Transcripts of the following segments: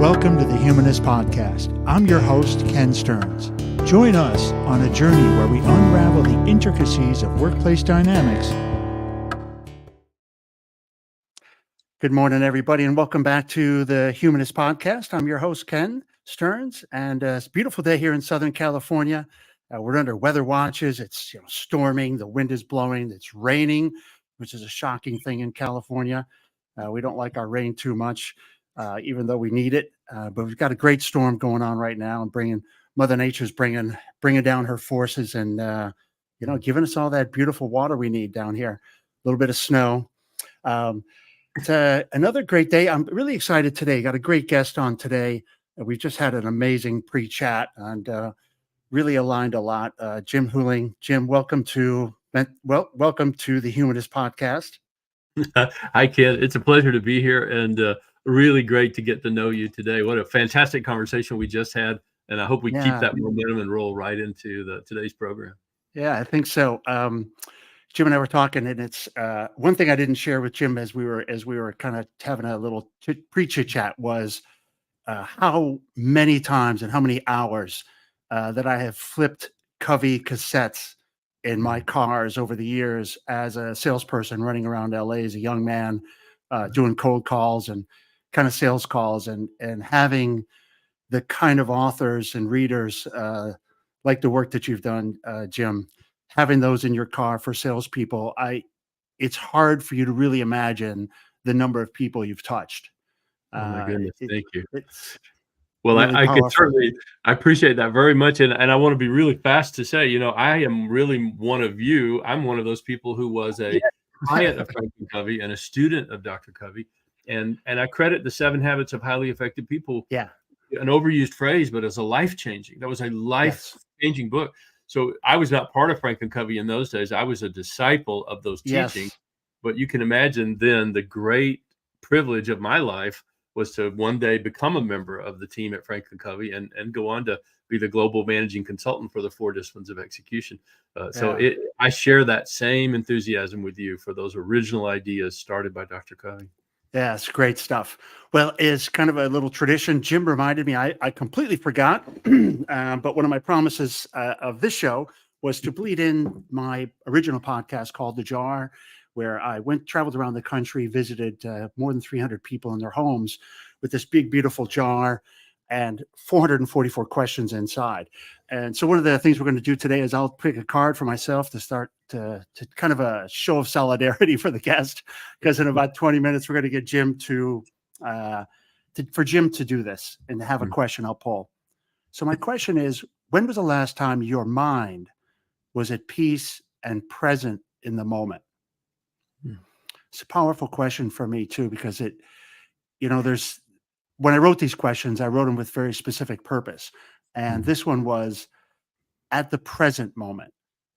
Welcome to the Humanist Podcast. I'm your host, Ken Stearns. Join us on a journey where we unravel the intricacies of workplace dynamics. Good morning, everybody, and welcome back to the Humanist Podcast. I'm your host, Ken Stearns, and it's a beautiful day here in Southern California. We're under weather watches. It's storming, the wind is blowing, it's raining, which is a shocking thing in California. We don't like our rain too much, even though we need it. But we've got a great storm going on right now, and Mother Nature's bringing down her forces, and giving us all that beautiful water we need down here. A little bit of snow. It's another great day. I'm really excited today. Got a great guest on today. We've just had an amazing pre-chat and really aligned a lot. Jim Huling. Jim, welcome to the Humanist Podcast. Hi, Ken. It's a pleasure to be here, and really great to get to know you today. What a fantastic conversation we just had, and I hope we keep that momentum and roll right into today's program. Yeah, I think so. Jim and I were talking, and it's one thing I didn't share with Jim as we were kind of having a little pre-chit chat was how many times and how many hours that I have flipped Covey cassettes in my cars over the years as a salesperson running around LA as a young man, doing cold calls and kind of sales calls, and having the kind of authors and readers like the work that you've done, Jim, having those in your car for salespeople. It's hard for you to really imagine the number of people you've touched. Oh my goodness, thank you. Well, really I could certainly, I appreciate that very much. And I want to be really fast to say, I am really one of you. I'm one of those people who was a client of Franklin Covey and a student of Dr. Covey. And I credit the 7 Habits of Highly Effective People, an overused phrase, but as a life-changing. That was a life-changing book. So I was not part of Franklin Covey in those days. I was a disciple of those teachings. But you can imagine then the great privilege of my life was to one day become a member of the team at Franklin Covey and go on to be the global managing consultant for the 4 disciplines of execution. I share that same enthusiasm with you for those original ideas started by Dr. Covey. Yeah, it's great stuff. Well, it's kind of a little tradition. Jim reminded me, I completely forgot, but one of my promises of this show was to bleed in my original podcast called The Jar, where I traveled around the country, visited more than 300 people in their homes with this big, beautiful jar and 444 questions inside. And so one of the things we're going to do today is I'll pick a card for myself to start to kind of a show of solidarity for the guest, because in about 20 minutes, we're going to get Jim for Jim to do this and have a question I'll pull. So my question is, when was the last time your mind was at peace and present in the moment? It's a powerful question for me too, because when I wrote these questions, I wrote them with very specific purpose. And this one was at the present moment.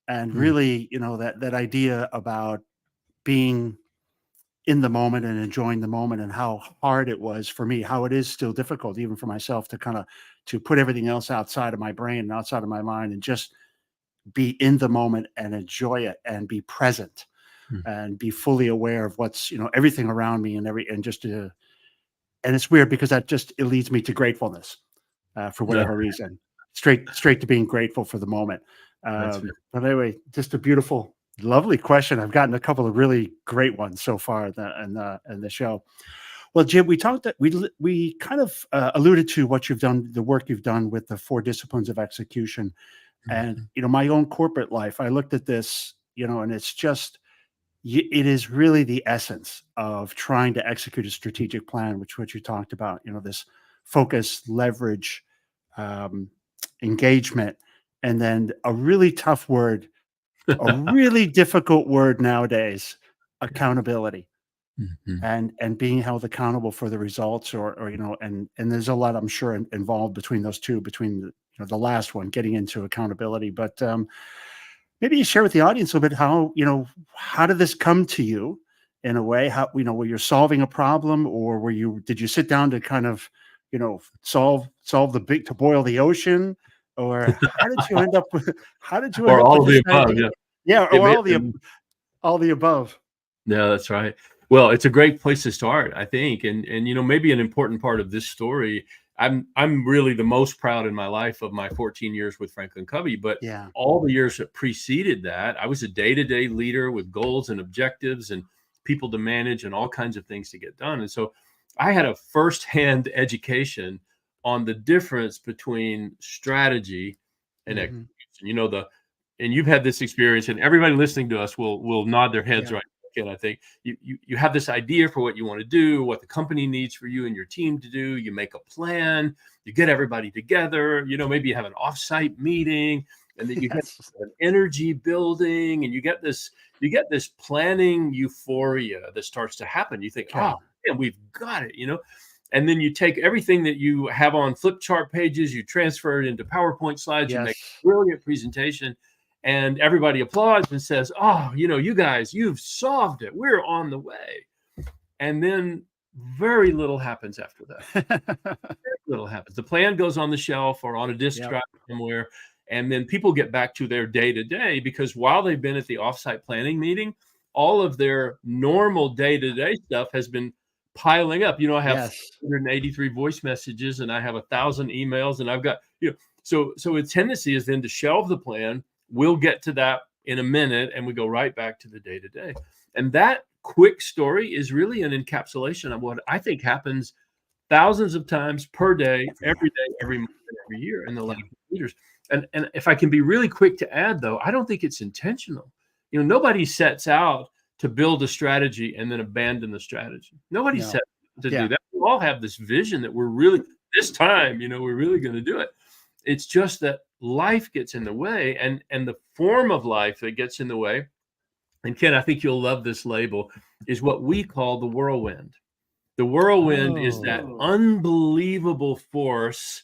And really, that idea about being in the moment and enjoying the moment, and how hard it was for me, how it is still difficult, even for myself, to put everything else outside of my brain and outside of my mind and just be in the moment and enjoy it and be present. And be fully aware of what's, everything around me and it's weird because it leads me to gratefulness for whatever reason, straight to being grateful for the moment. But anyway, just a beautiful, lovely question. I've gotten a couple of really great ones so far in the show. Well, Jim, we talked that we kind of alluded to what you've done, the work you've done with the 4 disciplines of execution, and my own corporate life. I looked at this, and it's just. It is really the essence of trying to execute a strategic plan, which what you talked about, this focus, leverage, engagement, and then a really tough word, a really difficult word nowadays, accountability, and being held accountable for the results, or and there's a lot, I'm sure, involved between those two, between the last one, getting into accountability, but maybe you share with the audience a little bit how did this come to you in a way? How, were you solving a problem, or did you sit down to kind of, solve to boil the ocean, or how did you end up with, or all of the above? Yeah. Or all the above. Yeah, that's right. Well, it's a great place to start, I think. And you know, maybe an important part of this story, I'm really the most proud in my life of my 14 years with Franklin Covey, but Yeah. all the years that preceded that, I was a day-to-day leader with goals and objectives and people to manage and all kinds of things to get done. And so I had a firsthand education on the difference between strategy and Hmm. execution. You know, and you've had this experience, and everybody listening to us will nod their heads Yeah. right. And I think you have this idea for what you want to do, what the company needs for you and your team to do. You make a plan, you get everybody together, you know, maybe you have an offsite meeting, and then you get Yes. an energy building, and you get this planning euphoria that starts to happen. You think, Okay. oh man, we've got it, you know. And then you take everything that you have on flip chart pages, you transfer it into PowerPoint slides, you make Yes. a brilliant presentation, and everybody applauds and says, oh, you know, you guys, you've solved it, we're on the way. And then very little happens after that. Very little happens. The plan goes on the shelf or on a disk Yep. drive somewhere, and then people get back to their day to day, because while they've been at the offsite planning meeting, all of their normal day to day stuff has been piling up. You know, I have Yes. 483 voice messages, and I have 1,000 emails, and I've got, you know, so a tendency is then to shelve the plan. We'll get to that in a minute, and we go right back to the day to day. And that quick story is really an encapsulation of what I think happens thousands of times per day, every day, every month, and every year in the life Yeah. of leaders. And if I can be really quick to add, though, I don't think it's intentional. You know, nobody sets out to build a strategy and then abandon the strategy. Nobody No. sets out to do Yeah. that. We all have this vision that we're really, this time, you know, we're really going to do it. It's just that life gets in the way, and the form of life that gets in the way, and Ken, I think you'll love this label, is what we call the whirlwind. The whirlwind is that Oh. unbelievable force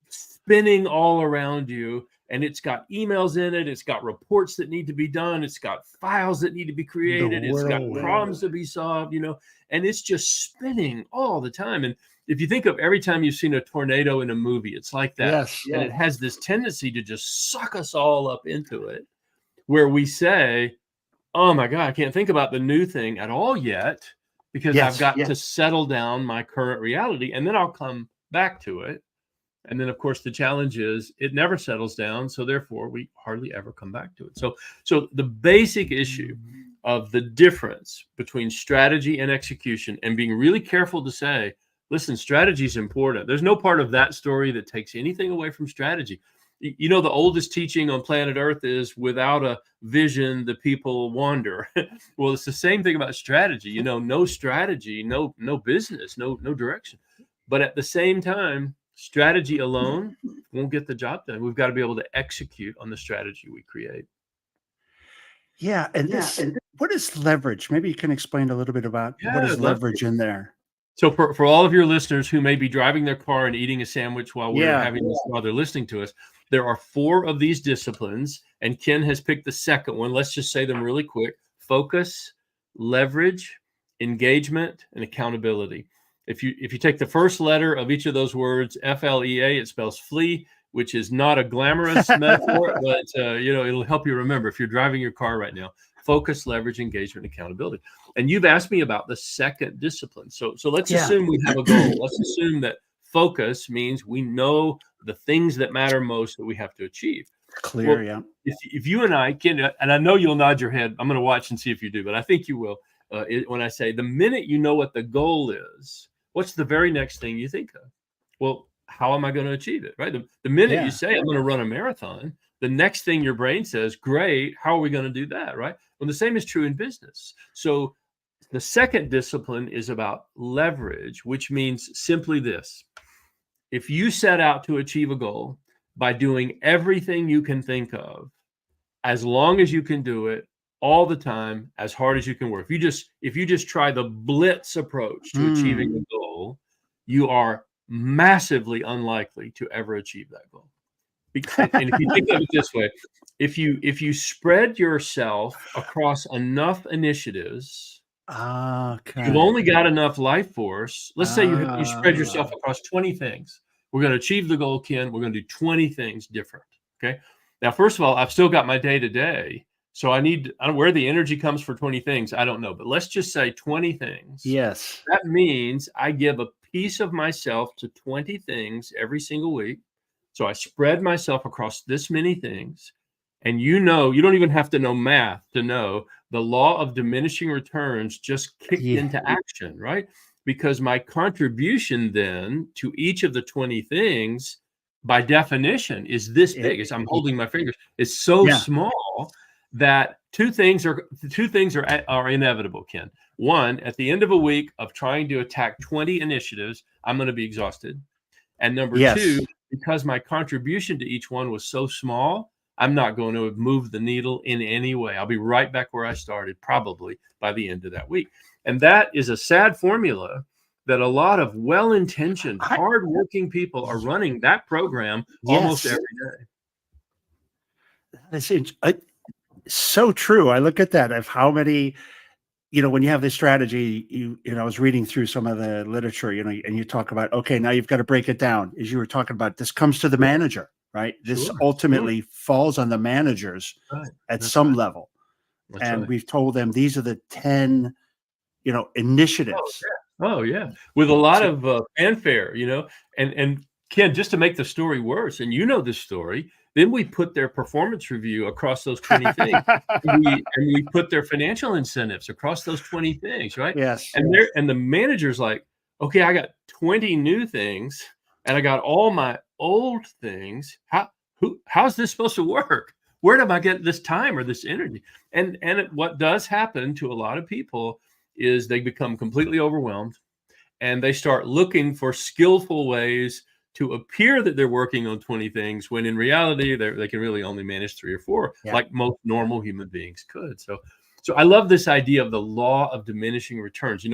spinning all around you, and it's got emails in it, it's got reports that need to be done, it's got files that need to be The created, it's got whirlwind. problems to be solved, you know, and it's just spinning all the time. And if you think of every time you've seen a tornado in a movie, it's like that. Yes. And it has this tendency to just suck us all up into it, where we say, oh my God, I can't think about the new thing at all yet, because I've Yes. got to settle down my current reality, and then I'll come back to it. And then, of course, the challenge is it never settles down. So therefore, we hardly ever come back to it. So the basic issue of the difference between strategy and execution, and being really careful to say, listen, strategy is important. There's no part of that story that takes anything away from strategy. You know, the oldest teaching on planet Earth is, without a vision, the people wander. Well, it's the same thing about strategy. You know, no strategy, no business, no direction. But at the same time, strategy alone won't get the job done. We've got to be able to execute on the strategy we create. Yeah. And what is leverage? Maybe you can explain a little bit about what Yeah, is I'd love leverage to. in there. So for all of your listeners who may be driving their car and eating a sandwich while we're Yeah. having this, while they're listening to us, there are 4 of these disciplines, and Ken has picked the second one. Let's just say them really quick: focus, leverage, engagement, and accountability. If you take the first letter of each of those words, FLEA, it spells flee, which is not a glamorous metaphor, but you know, it'll help you remember if you're driving your car right now. Focus, leverage, engagement, accountability. And you've asked me about the second discipline. So let's Yeah. assume we have a goal. Let's assume that focus means we know the things that matter most that we have to achieve. Clear. Well, Yeah. if you and I can, and I know you'll nod your head, I'm going to watch and see if you do, but I think you will. When I say, the minute you know what the goal is, what's the very next thing you think of? Well, how am I going to achieve it? Right. The minute Yeah. you say, I'm going to run a marathon, the next thing your brain says, great, how are we going to do that? Right. Well, the same is true in business. So the second discipline is about leverage, which means simply this: if you set out to achieve a goal by doing everything you can think of, as long as you can do it all the time, as hard as you can work, if you just try the blitz approach to achieving a goal, you are massively unlikely to ever achieve that goal. And if you think of it this way, if you spread yourself across enough initiatives, Okay. you've only got enough life force. Let's say you spread yourself across 20 things. We're going to achieve the goal, Ken. We're going to do 20 things different. Okay. Now, first of all, I've still got my day to day. So I don't know where the energy comes for 20 things. I don't know, but let's just say 20 things. Yes. That means I give a piece of myself to 20 things every single week. So I spread myself across this many things. And you don't even have to know math to know the law of diminishing returns just kicked Yeah. into action, right? Because my contribution then to each of the 20 things, by definition, is this big. As I'm holding my fingers, it's so small that two things are inevitable, Ken. One, at the end of a week of trying to attack 20 initiatives, I'm going to be exhausted. And number two, because my contribution to each one was so small, I'm not going to move the needle in any way. I'll be right back where I started, probably by the end of that week. And that is a sad formula that a lot of well-intentioned, hardworking people are running that program almost every day. That's so true. I look at that of how many, when you have this strategy, I was reading through some of the literature, and you talk about, okay, now you've got to break it down. As you were talking about, this comes to the manager, right? This ultimately falls on the managers at some level. And we've told them these are the 10, initiatives. Oh yeah. With a lot of fanfare, and Ken, just to make the story worse, and this story, then we put their performance review across those 20 things. and we put their financial incentives across those 20 things, right? Yes. And the manager's like, okay, I got 20 new things and I got all my old things. How's this supposed to work? Where do I get this time or this energy? And what does happen to a lot of people is they become completely overwhelmed and they start looking for skillful ways to appear that they're working on 20 things when in reality they can really only manage 3 or 4, like most normal human beings could. So I love this idea of the law of diminishing returns.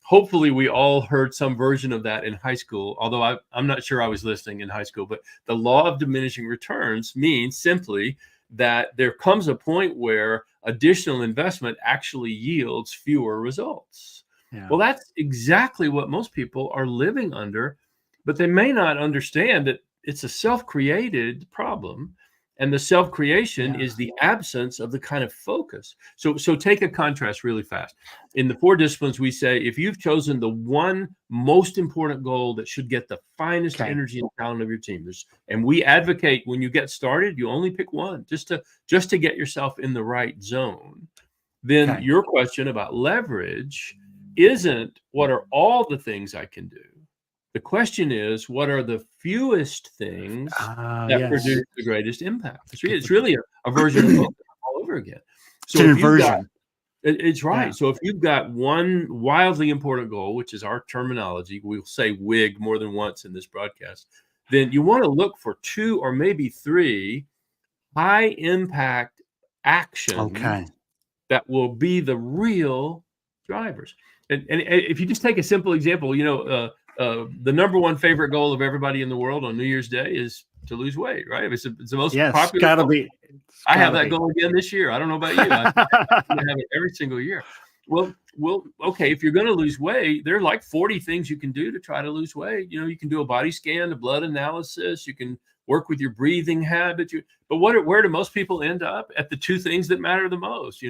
Hopefully we all heard some version of that in high school, although I'm not sure I was listening in high school. But the law of diminishing returns means simply that there comes a point where additional investment actually yields fewer results. Well, that's exactly what most people are living under, but they may not understand that it's a self-created problem. And the self-creation is the absence of the kind of focus. So take a contrast really fast. In the 4 disciplines, we say, if you've chosen the one most important goal that should get the finest energy and talent of your team, and we advocate when you get started, you only pick one just to get yourself in the right zone. Then your question about leverage isn't what are all the things I can do. The question is, what are the fewest things that produce the greatest impact? It's really a version of focus all over again. So it's an inversion. It's right. So if you've got one wildly important goal, which is our terminology, we'll say WIG more than once in this broadcast, then you want to look for 2 or maybe 3 high impact actions that will be the real drivers. And if you just take a simple example, the number one favorite goal of everybody in the world on New Year's Day is to lose weight, right? It's the most popular. Gotta be. I have that goal again this year. I don't know about you. I have it every single year. Well, okay. If you're going to lose weight, there are like 40 things you can do to try to lose weight. You can do a body scan, a blood analysis. You can work with your breathing habits. But where do most people end up? At the 2 things that matter the most.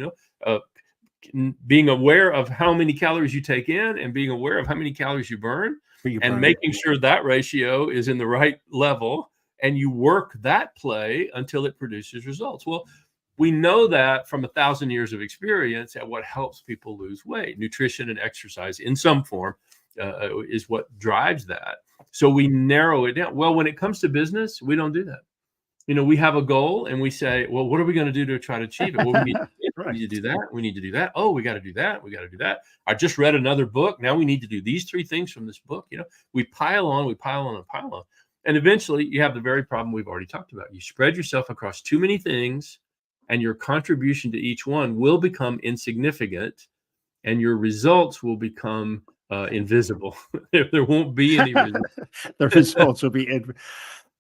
Being aware of how many calories you take in and being aware of how many calories you burn, and making sure that ratio is in the right level, and you work that play until it produces results. Well, we know that from 1,000 years of experience at what helps people lose weight. Nutrition and exercise in some form is what drives that. So we narrow it down. Well, when it comes to business, we don't do that. We have a goal and we say, well, what are we going to do to try to achieve it? Well, we need to do that. We need to do that. Oh, we got to do that. We got to do that. I just read another book. Now we need to do these 3 things from this book. We pile on, and pile on. And eventually you have the very problem we've already talked about. You spread yourself across too many things and your contribution to each one will become insignificant and your results will become invisible. There won't be any results. The results will be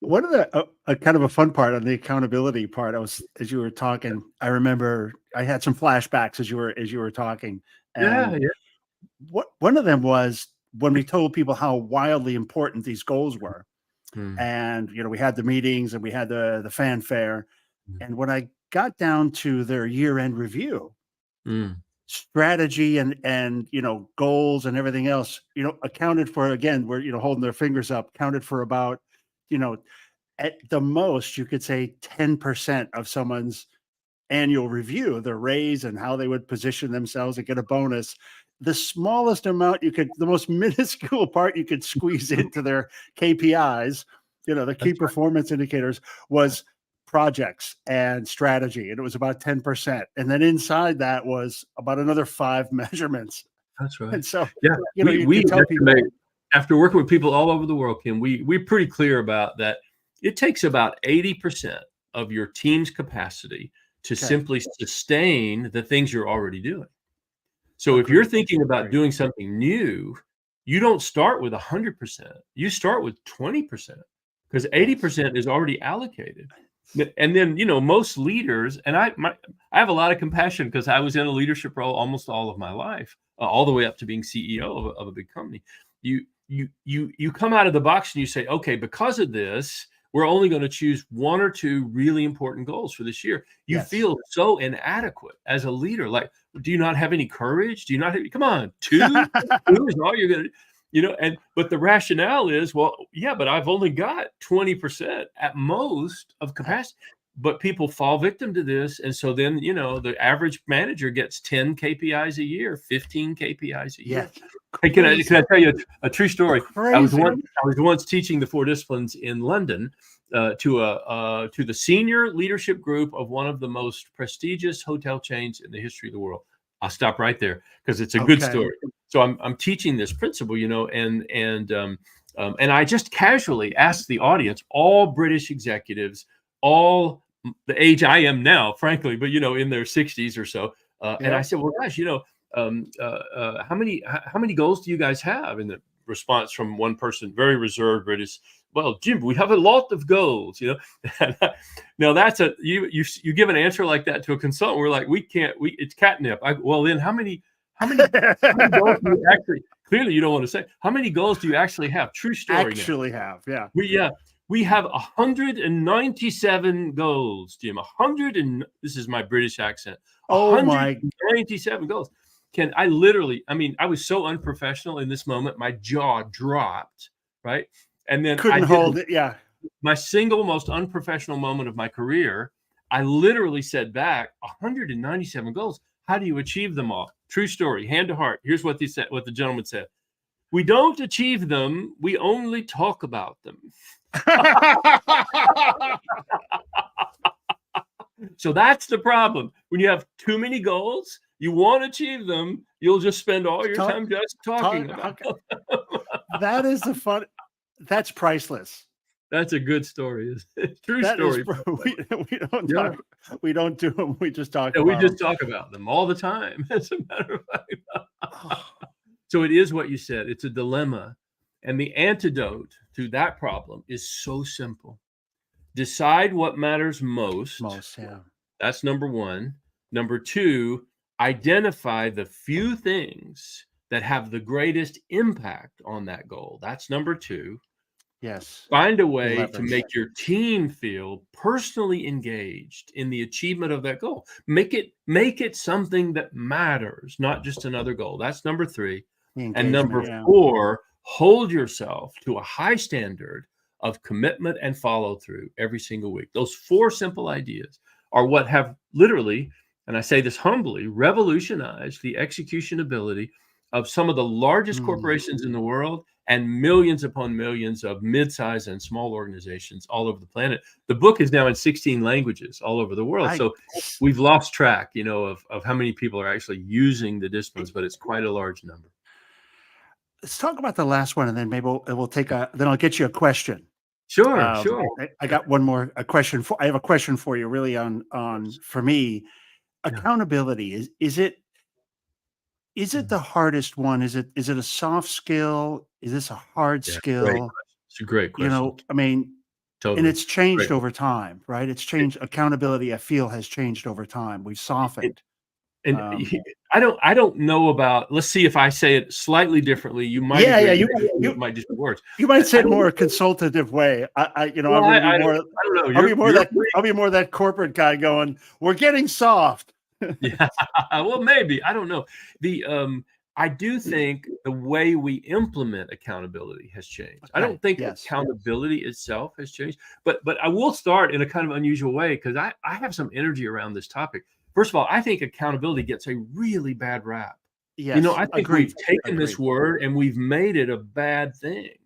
one of the kind of a fun part on the accountability part. As you were talking, I remember I had some flashbacks as you were talking. And one of them was when we told people how wildly important these goals were. And we had the meetings and we had the fanfare. And when I got down to their year-end review, Mm. strategy and goals and everything else, accounted for, again, we're holding their fingers up, counted for about, you know, at the most you could say 10% of someone's annual review, their raise and how they would position themselves and get a bonus. The smallest amount the most minuscule part you could squeeze into their KPIs, the key That's right. performance indicators, was projects and strategy. And it was about 10%. And then inside that was about another 5 measurements. That's right. And so, Yeah, we you tell people, estimate, after working with people all over the world, Kim, we're pretty clear about that. It takes about 80% of your team's capacity to okay, simply sustain the things you're already doing. So if you're agreed, thinking about agreed. doing something new, you don't start with 100%. You start with 20% because Yes. 80% is already allocated. And then, most leaders, and I have a lot of compassion because I was in a leadership role almost all of my life, all the way up to being CEO of a big company. You come out of the box and you say, okay, because of this, we're only going to choose 1 or 2 really important goals for this year. You Yes. feel so inadequate as a leader. Like, do you not have any courage? Do you not have, come on, 2 is all you're going to, but the rationale is, well, yeah, but I've only got 20% at most of capacity. But people fall victim to this. And so then, the average manager gets 10 KPIs a year, 15 KPIs a year. Yes. Hey, can I tell you a true story? I was Crazy. once teaching the 4 disciplines in London to the senior leadership group of one of the most prestigious hotel chains in the history of the world. I'll stop right there because it's a good Okay. story. So I'm teaching this principle, and I just casually asked the audience, all British executives, all the age I am now, frankly, but in their 60s or so, and I Yep. said, well, guys, how many goals do you guys have? And the response from one person, very reserved British, well, Jim, we have a lot of goals. Now that's you give an answer like that to a consultant, we're like, it's catnip. Well, then how many goals do you actually? Clearly, you don't want to say. How many goals do you actually have? True story. Actually have, yeah. We have 197 goals, Jim. This is my British accent. Oh my 197 goals. I was so unprofessional in this moment, my jaw dropped, right? And then couldn't hold it. Yeah. My single most unprofessional moment of my career. I literally said back, 197 goals. How do you achieve them all? True story, hand to heart. Here's what the gentleman said. We don't achieve them. We only talk about them. So that's the problem. When you have too many goals, you won't achieve them. You'll just spend all your time just talking about them. That is the fun. That's priceless. That's a good story. It's true That story. We don't do them. We just talk. We just talk about them all the time. As a matter of fact. So it is what you said. It's a dilemma. And the antidote to that problem is so simple. Decide what matters most. Yeah. That's number 1. Number 2, identify the few things that have the greatest impact on that goal. That's number 2. Yes. Find a way to make your team feel personally engaged in the achievement of that goal. Make it something that matters, not just another goal. That's number 3. And number 4, hold yourself to a high standard of commitment and follow through every single week. Those 4 simple ideas are what have literally, and I say this humbly, revolutionized the execution ability of some of the largest corporations in the world and millions upon millions of mid-sized and small organizations all over the planet. The book is now in 16 languages all over the world. So we've lost track, of how many people are actually using the disciplines, but it's quite a large number. Let's talk about the last one, and then maybe we'll take then I'll get you a question. Sure. I got one more question I have a question for you, really on for me. Accountability is it the hardest one? Is it a soft skill? Is this a hard skill? It's a great question. Totally. And it's changed over time, right? It's changed. Accountability, I feel, has changed over time. We've softened. And Um, I don't know about, let's see if I say it slightly differently. You might yeah, agree. you Might just be words. you might say I it don't more know. consultative way. Well, I'm going to be I more. don't know. You're free. I'll be more that corporate guy going, "We're getting soft." Yeah. Well, maybe. I don't know. The I do think the way we implement accountability has changed. I Okay. don't think Yes. accountability itself has changed, but I will start in a kind of unusual way because I have some energy around this topic. First of all, I think accountability gets a really bad rap. You know, Yes. I think we've Agreed. taken this Agreed. word and we've made it a bad thing.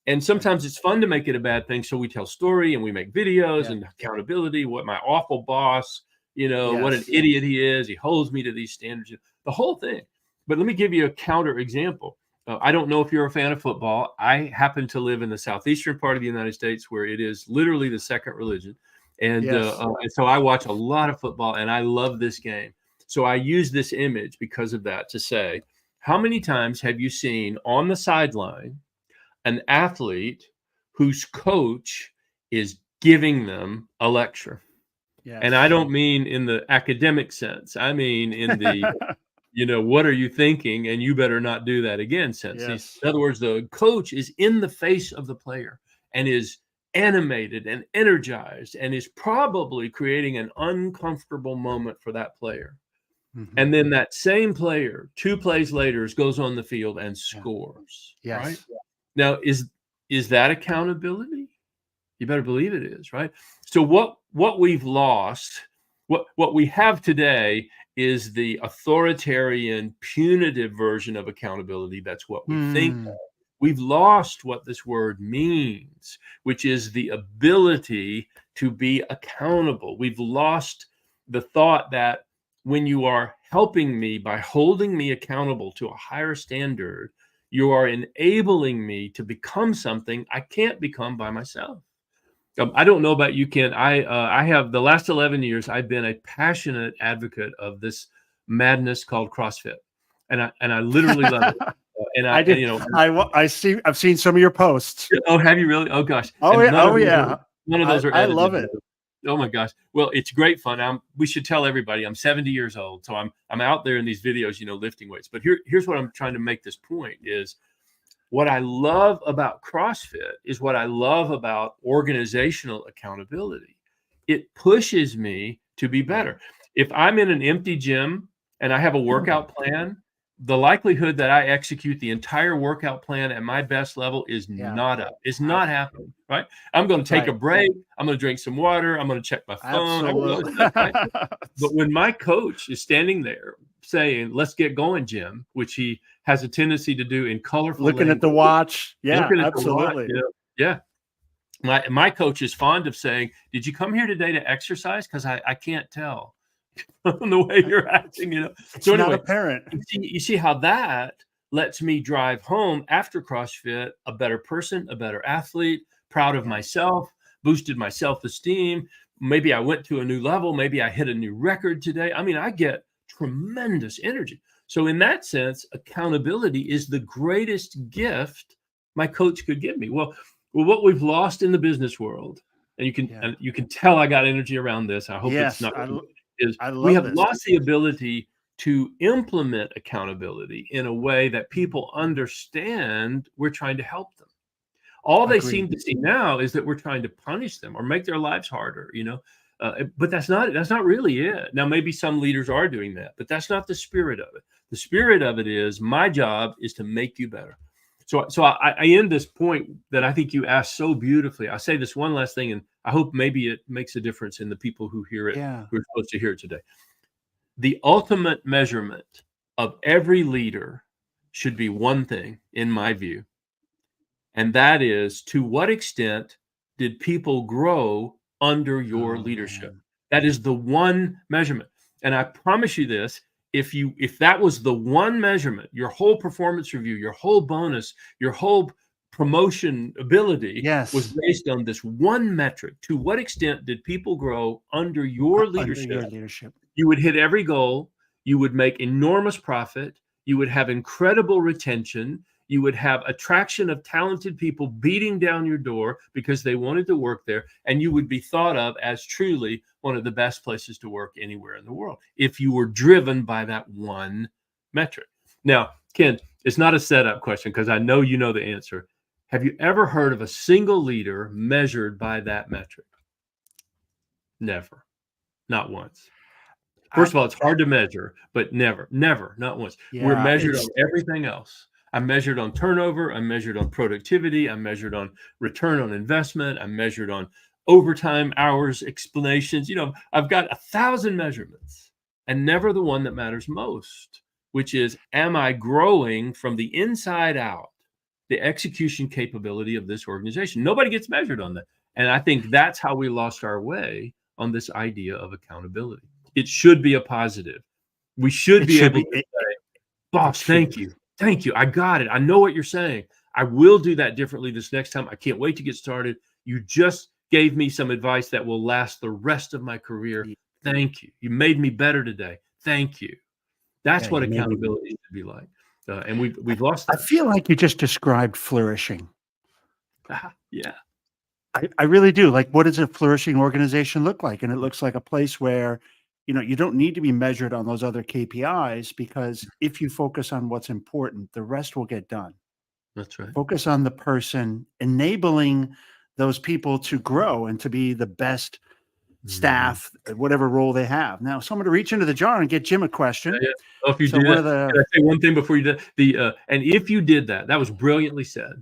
And Right. sometimes it's fun to make it a bad thing. So we tell story and we make videos Yeah. and accountability, what my awful boss, what an Yes. idiot he is. He holds me to these standards, the whole thing. But let me give you a counter example. I don't know if you're a fan of football. I happen to live in the southeastern part of the United States where it is literally the second religion. Yes. And so I watch a lot of football and I love this game. So I use this image because of that to say, how many times have you seen on the sideline an athlete whose coach is giving them a lecture? And I Yes. don't mean in the academic sense. I mean in the, what are you thinking? And you better not do that again sense. In Yes. other words, the coach is in the face of the player and is animated and energized and is probably creating an uncomfortable moment for that player. Mhm. And then that same player, 2 plays later, goes on the field and Yeah. scores, right? Yes. Now, is that accountability? You better believe it is, right? So what we've lost, what we have today is the authoritarian, punitive version of accountability. That's what we think of. Hmm. We've lost what this word means, which is the ability to be accountable. We've lost the thought that when you are helping me by holding me accountable to a higher standard, you are enabling me to become something I can't become by myself. I don't know about you, Ken. I have the last 11 years. I've been a passionate advocate of this madness called CrossFit, and I literally love it. And I I and do. you know, I see. I've seen some of your posts. oh, have you really? Oh gosh, Oh and yeah. Oh yeah. none of those are I edited. love it. Oh my gosh. Well, it's great fun. We should tell everybody I'm 70 years old, so I'm out there in these videos, lifting weights. But here's what I'm trying to make this point is what I love about CrossFit is what I love about organizational accountability. It pushes me to be Yeah. better. If I'm in an empty gym and I have a workout plan, the likelihood that I execute the entire workout plan at my best level is Yeah. not up. It's I, not happening, right? I'm going to take a right. break. I'm going to drink some water. I'm going to check my phone. I'm going to Absolutely. stuff, right? But when my coach is standing there saying, "Let's get going, Jim," which he has a tendency to do in colorful Looking at the language, watch. Yeah. looking at the watch, Absolutely. yeah. My coach is fond of saying, "Did you come here today to exercise? Because I can't tell from the way you're acting." It's So not anyway, apparent. you see how that lets me drive home after CrossFit a better person, a better athlete, proud of Yeah. myself, boosted my self-esteem. Maybe I went to a new level. Maybe I hit a new record today. I mean, I get tremendous energy. So in that sense, accountability is the greatest gift my coach could give me. Well, what we've lost in the business world, and Yeah. you can tell I got energy around this. I hope it's Yes. not, is I we love have this. lost the ability to implement accountability in a way that people understand we're trying to help them. All they Agreed. seem to see now is that we're trying to punish them or make their lives harder. But that's not really it. Now, maybe some leaders are doing that, but that's not the spirit of it. The spirit of it is my job is to make you better. So I end this point that I think you asked so beautifully. I say this one last thing, and I hope maybe it makes a difference in the people who hear it, Yeah. who are supposed to hear it today. The ultimate measurement of every leader should be one thing, in my view, and that is to what extent did people grow under your Oh leadership? man. That is the one measurement. And I promise you this, if that was the one measurement, your whole performance review, your whole bonus, your whole promotion ability was Yes. based on this one metric. To what extent did people grow under your Under leadership? your leadership. You would hit every goal. You would make enormous profit. You would have incredible retention. You would have attraction of talented people beating down your door because they wanted to work there, and you would be thought of as truly one of the best places to work anywhere in the world if you were driven by that one metric. Now, Ken, it's not a setup question because I know you know the answer. Have you ever heard of a single leader measured by that metric? Never. Not once. I, First of all, it's hard to measure, but never, never, not once. We're yeah, measured on it's everything else. I'm measured on turnover. I'm measured on productivity. I'm measured on return on investment. I'm measured on overtime hours, explanations. I've got 1,000 measurements and never the one that matters most, which is, am I growing from the inside out the execution capability of this organization? Nobody gets measured on that. And I think that's how we lost our way on this idea of accountability. It should be a positive. We should it be should able be to it, say, it boss, should thank you. Thank you. I got it. I know what you're saying. I will do that differently this next time. I can't wait to get started. You just gave me some advice that will last the rest of my career. be. Thank you. You made me better today. Thank you. That's Yeah, what you made me. accountability should be like. And we've lost I that. feel like you just described flourishing. Yeah. I really do. Like, what does a flourishing organization look like? And it looks like a place where, you don't need to be measured on those other KPIs, because if you focus on what's important, the rest will get done. That's right. Focus on the person, enabling those people to grow and to be the best Mhm. staff at whatever role they have. Now, someone to reach into the jar and get Jim a question. Yeah. Well, if you So do one that, of the can I say one thing before you do and if you did that, that was brilliantly said.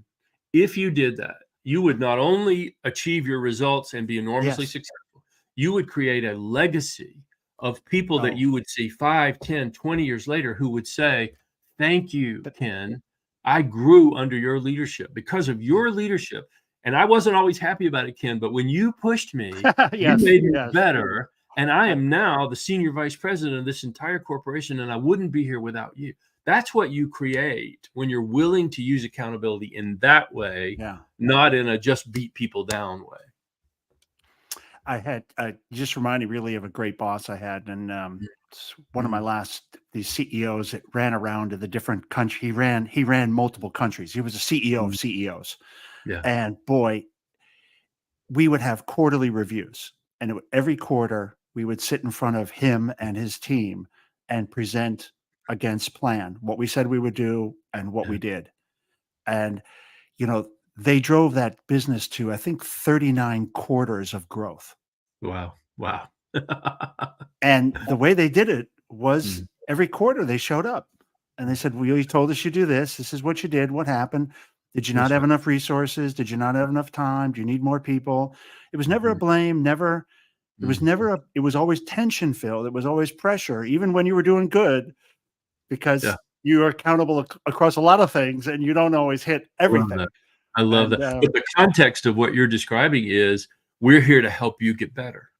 If you did that, you would not only achieve your results and be enormously yes. successful, you would create a legacy of people that Oh, you would see 5, 10, 20 years later who would say, thank you, but Ken. I grew under your leadership because of yeah. your leadership. And I wasn't always happy about it, Ken, but when you pushed me, you Yes, made me yes. better. And I I, am now the senior vice president of this entire corporation, and I wouldn't be here without you. That's what you create when you're willing to use accountability in that way, yeah. not in a just beat people down way. I just reminded me really of a great boss I had, and it's one of my Mm, last these CEOs that ran around to the different country. He ran multiple countries. He was a CEO of mm, CEOs, yeah. and boy, we would have quarterly reviews, and every quarter we would sit in front of him and his team and present against plan what we said we would do and what Yeah. we did, and they drove that business to, I think, 39 quarters of growth. Wow. Wow. And the way they did it was Mm, every quarter they showed up and they said, "Well, you told us you do this. This is what you did. What happened? Did you not that's have right. enough resources? Did you not have enough time? Do you need more people?" It was never a Mhm, blame, never mhm. it was always tension filled. It was always pressure, even when you were doing good, Yeah. because you are accountable across a lot of things and you don't always hit Love everything. that. I love And that. But the context of what you're describing is we're here to help you get better.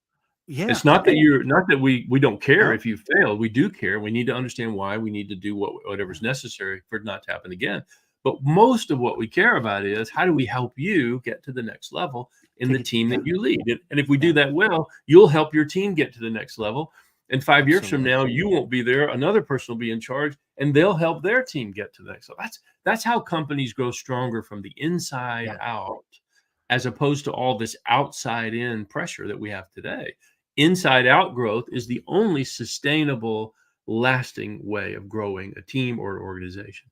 yeah, It's not that and you're not that we don't care no, if you fail. We do care. We need to understand why. We need to do whatever's necessary for it not to happen again. But most of what we care about is how do we help you get to the next level in the take it, team yeah, that you lead? And if we do yeah, that well, you'll help your team get to the next level. And 5 years from absolutely, now, you won't be there. Another person will be in charge, and they'll help their team get to the next level. That's how companies grow stronger from the inside yeah. out, as opposed to all this outside in pressure that we have today. Inside out growth is the only sustainable, lasting way of growing a team or an organization.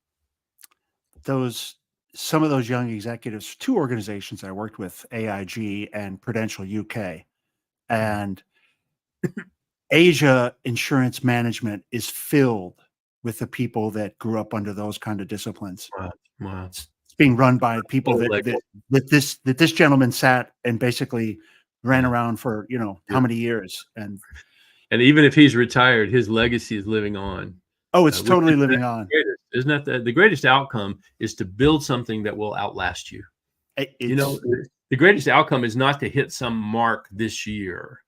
those Some of those young executives, 2 organizations I worked with, AIG and Prudential UK, Mm. and Asia insurance management is filled with the people that grew up under those kind of disciplines. Wow, wow. It's being run by people What a that legacy. this gentleman sat and basically ran Yeah, around for, yeah. how many years, and And even if he's retired, his legacy is living on, oh, it's which is totally the living on. greatest. Isn't that the greatest outcome is to build something that will outlast you. It's The greatest outcome is not to hit some mark this year.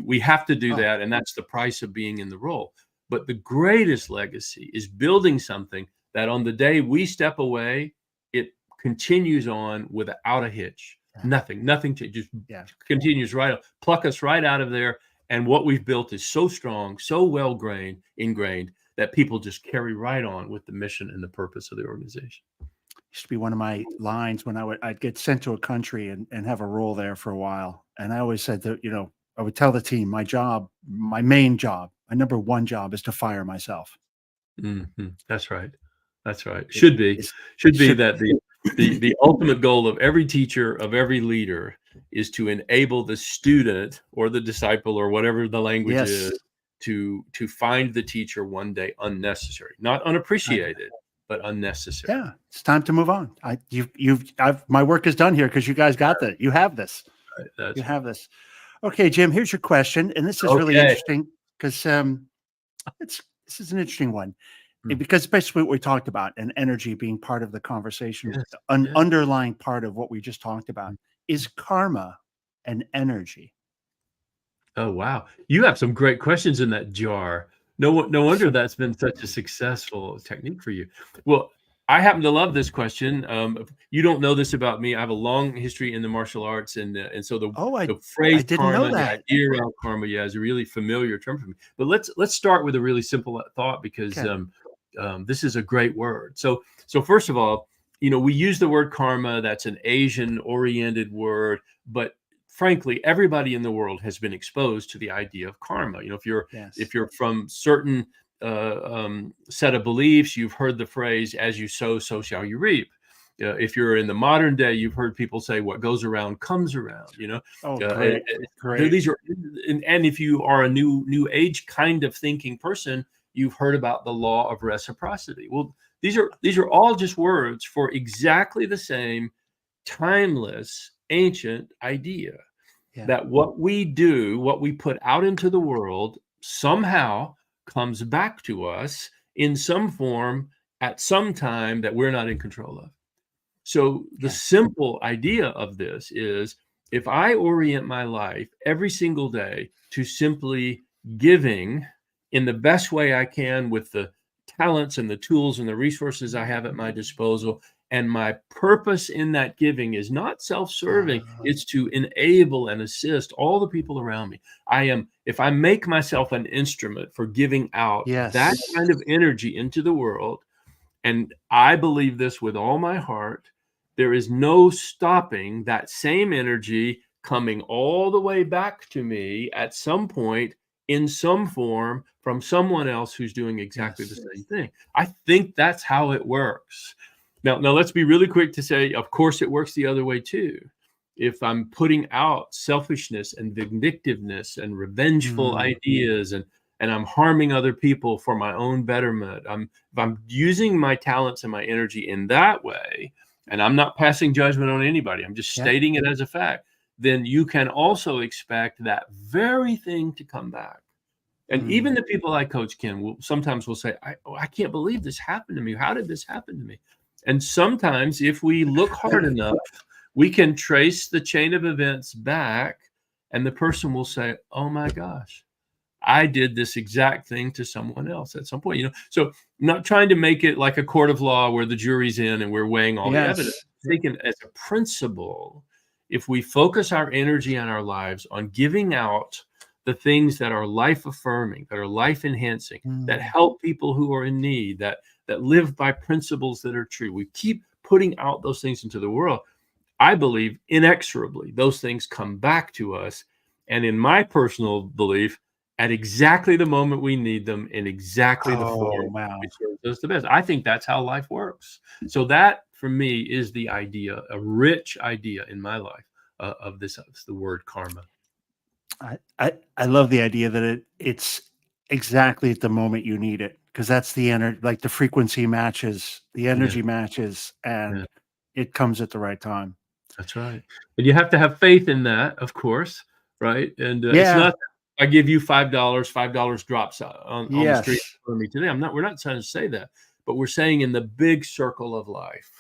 We have to do oh, that, and that's the price of being in the role. But the greatest legacy is building something that on the day we step away, it continues on without a hitch. yeah, Nothing to just yeah. continues right up, pluck us right out of there. And what we've built is so strong, so well ingrained that people just carry right on with the mission and the purpose of the organization. used to be one of my lines when I'd get sent to a country and have a role there for a while. And I always said that, I would tell the team, my main job, my number one job is to fire myself. That's right. That's right. It is Should be should that the ultimate goal of every teacher, of every leader, is to enable the student or the disciple or whatever the language is yes. to find the teacher one day unnecessary, not I, unappreciated, but unnecessary. yeah, it's time to move on. My work is done here because you guys got that. You have this. Right. You That's right. have this. Okay, Jim, here's your question. And this is really Okay. interesting because this is an interesting one. Mm. Because basically what we talked about and energy being part of the conversation, Yes. an Yes. underlying part of what we just talked about is karma and energy. Oh, wow. You have some great questions in that jar. No wonder So, that's been such a successful technique for you. Well, I happen to love this question. You don't know this about me. I have a long history in the martial arts, and so oh, the I phrase didn't know karma, the that. idea around karma, yeah, is a really familiar term for me. But let's start with a really simple thought because Okay. this is a great word. So first of all, we use the word karma. That's an Asian-oriented word, but frankly, everybody in the world has been exposed to the idea of karma. If Yes. you're from certain set of beliefs, you've heard the phrase "as you sow, so shall you reap." If you're in the modern day, you've heard people say, "What goes around comes around." Oh, Uh, eh, great. eh, Great. these are, and if you are a new age kind of thinking person, you've heard about the law of reciprocity. Well, these are all just words for exactly the same timeless ancient idea Yeah. that what we do, what we put out into the world, somehow comes back to us in some form at some time that we're not in control of. So the Yes. simple idea of this is if I orient my life every single day to simply giving in the best way I can with the talents and the tools and the resources I have at my disposal, and my purpose in that giving is not self-serving, Uh, it's to enable and assist all the people around me. If I make myself an instrument for giving out that yes. kind of energy into the world, and I believe this with all my heart, there is no stopping that same energy coming all the way back to me at some point in some form from someone else who's doing exactly the Yes. same thing. I think that's how it works. Now let's be really quick to say, of course, it works the other way too. If I'm putting out selfishness and vindictiveness and revengeful Mm, ideas and I'm harming other people for my own betterment, if I'm using my talents and my energy in that way, and I'm not passing judgment on anybody, I'm just yeah. stating it as a fact, then you can also expect that very thing to come back. And even Mm, the people I coach, Ken, will sometimes will say, I can't believe this happened to me. How did this happen to me? And sometimes, if we look hard enough, we can trace the chain of events back, and the person will say, oh my gosh, I did this exact thing to someone else at some point. So I'm not trying to make it like a court of law where the jury's in and we're weighing all the evidence. yes. Taken as a principle, if we focus our energy and our lives on giving out the things that are life affirming, that are life enhancing, that Mm, help people who are in need, that live by principles that are true, we keep putting out those things into the world. I believe inexorably those things come back to us. And in my personal belief, at exactly the moment we need them, in exactly the oh, form wow. which serves us the best. I think that's how life works. So that for me is the idea, a rich idea in my life of this, the word karma. I love the idea that it's exactly at the moment you need it because that's the energy, like the frequency matches, the Yeah, energy matches, yeah. and it comes at the right time. That's right. And you have to have faith in that, of course, right? And it's Yeah. not I give you $5 drops on the street Yes. for me today. We're not trying to say that, but we're saying in the big circle of life,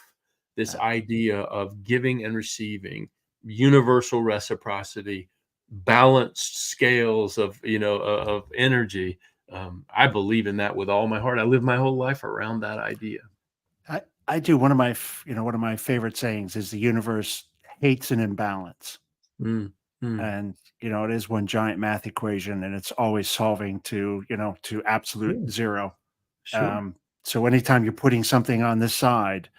this Uh, idea of giving and receiving, universal reciprocity, balanced scales of energy. I believe in that with all my heart. I live my whole life around that idea. I do. One of my favorite sayings is the universe hates an imbalance. Mm, mm. And, it is one giant math equation and it's always solving to absolute Yeah, zero. sure. Um, so anytime you're putting something on this side,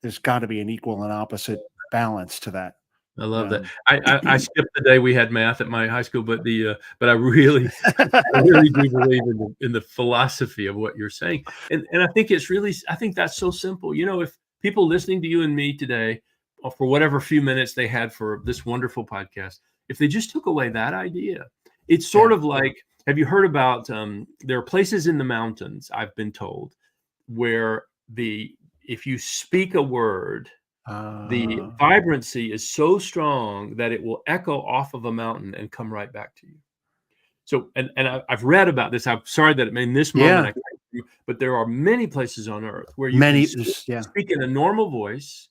there's got to be an equal and opposite balance to that. I love that. I skipped the day we had math at my high school, but but I really do believe in the philosophy of what you're saying. And I think I think that's so simple. You know, if people listening to you and me today, or for whatever few minutes they had for this wonderful podcast, if they just took away that idea, it's sort of like, have you heard about, there are places in the mountains, I've been told, where if you speak a word, the vibrancy is so strong that it will echo off of a mountain and come right back to you. So, and I've read about this. I'm sorry that in this moment I can't, but there are many places on earth where you can speak in a normal voice,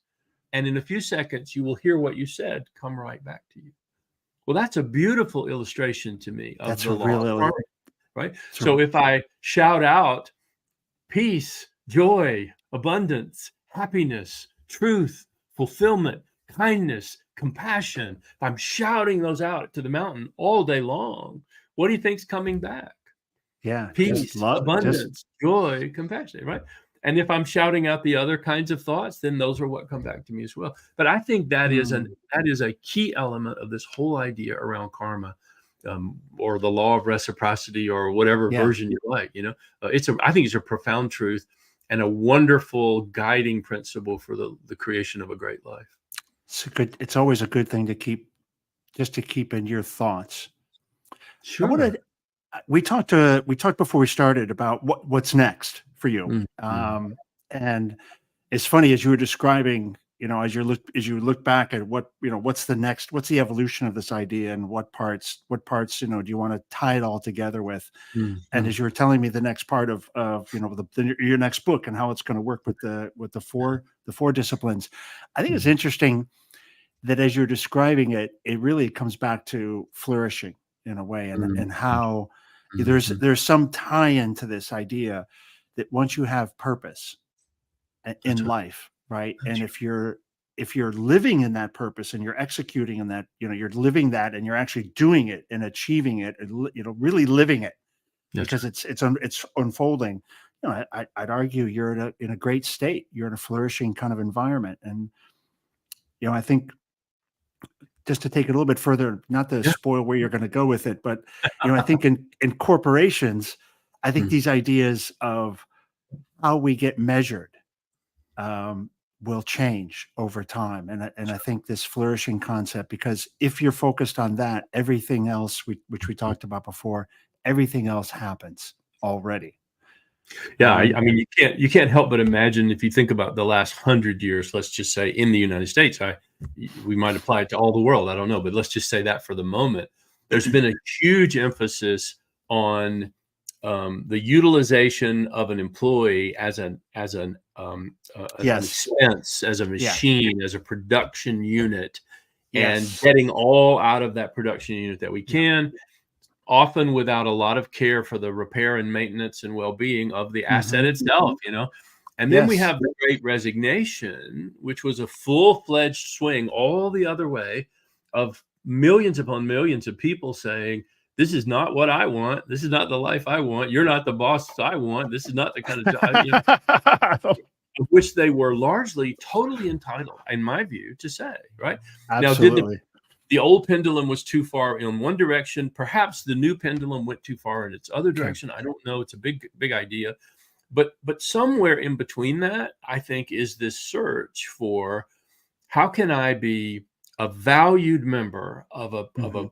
and in a few seconds you will hear what you said come right back to you. Well, that's a beautiful illustration to me of the law of karma, right? So if I shout out peace, joy, abundance, happiness, truth, fulfillment, kindness, compassion, if I'm shouting those out to the mountain all day long, what do you think's coming back? Yeah. Peace, abundance, joy, compassion, right? And if I'm shouting out the other kinds of thoughts, then those are what come back to me as well. But I think that is a key element of this whole idea around karma, or the law of reciprocity, or whatever version you like. You know, I think it's a profound truth and a wonderful guiding principle for the creation of a great life. It's always a good thing to keep in your thoughts. Sure. We talked before we started about what's next for you. And it's funny, as you were describing, you know, as you look back at what's the evolution of this idea, and what parts, you know, do you want to tie it all together with? And as you were telling me the next part of you know, your next book and how it's going to work with the four disciplines, I think it's interesting that as you're describing it, it really comes back to flourishing in a way, and how there's some tie-in to this idea that once you have purpose in life, right? And if you're living in that purpose and you're executing in that, you know, you're living that and you're actually doing it and achieving it, and, you know, really living it, because it's unfolding. You know, I'd argue you're in a great state. You're in a flourishing kind of environment, and you know, I think, just to take it a little bit further, not to spoil where you're going to go with it, but you know, I think in corporations, I think these ideas of how we get measured will change over time, and I think this flourishing concept, because if you're focused on that, everything else which we talked about before, everything else happens already. Yeah, I mean, you can't help but imagine, if you think about the last 100 years, let's just say in the United States, we might apply it to all the world, I don't know, but let's just say that for the moment, there's been a huge emphasis on the utilization of an employee as an expense, as a machine, as a production unit, and getting all out of that production unit that we can. Often without a lot of care for the repair and maintenance and well-being of the asset itself, you know. And then we have the Great Resignation, which was a full-fledged swing all the other way, of millions upon millions of people saying, this is not what I want. This is not the life I want. You're not the boss I want. This is not the kind of job, you know, of which they were largely totally entitled, in my view, to say, right? Absolutely. Now, the old pendulum was too far in one direction. Perhaps the new pendulum went too far in its other direction. I don't know. It's a big idea. But somewhere in between that, I think, is this search for, how can I be a valued member of an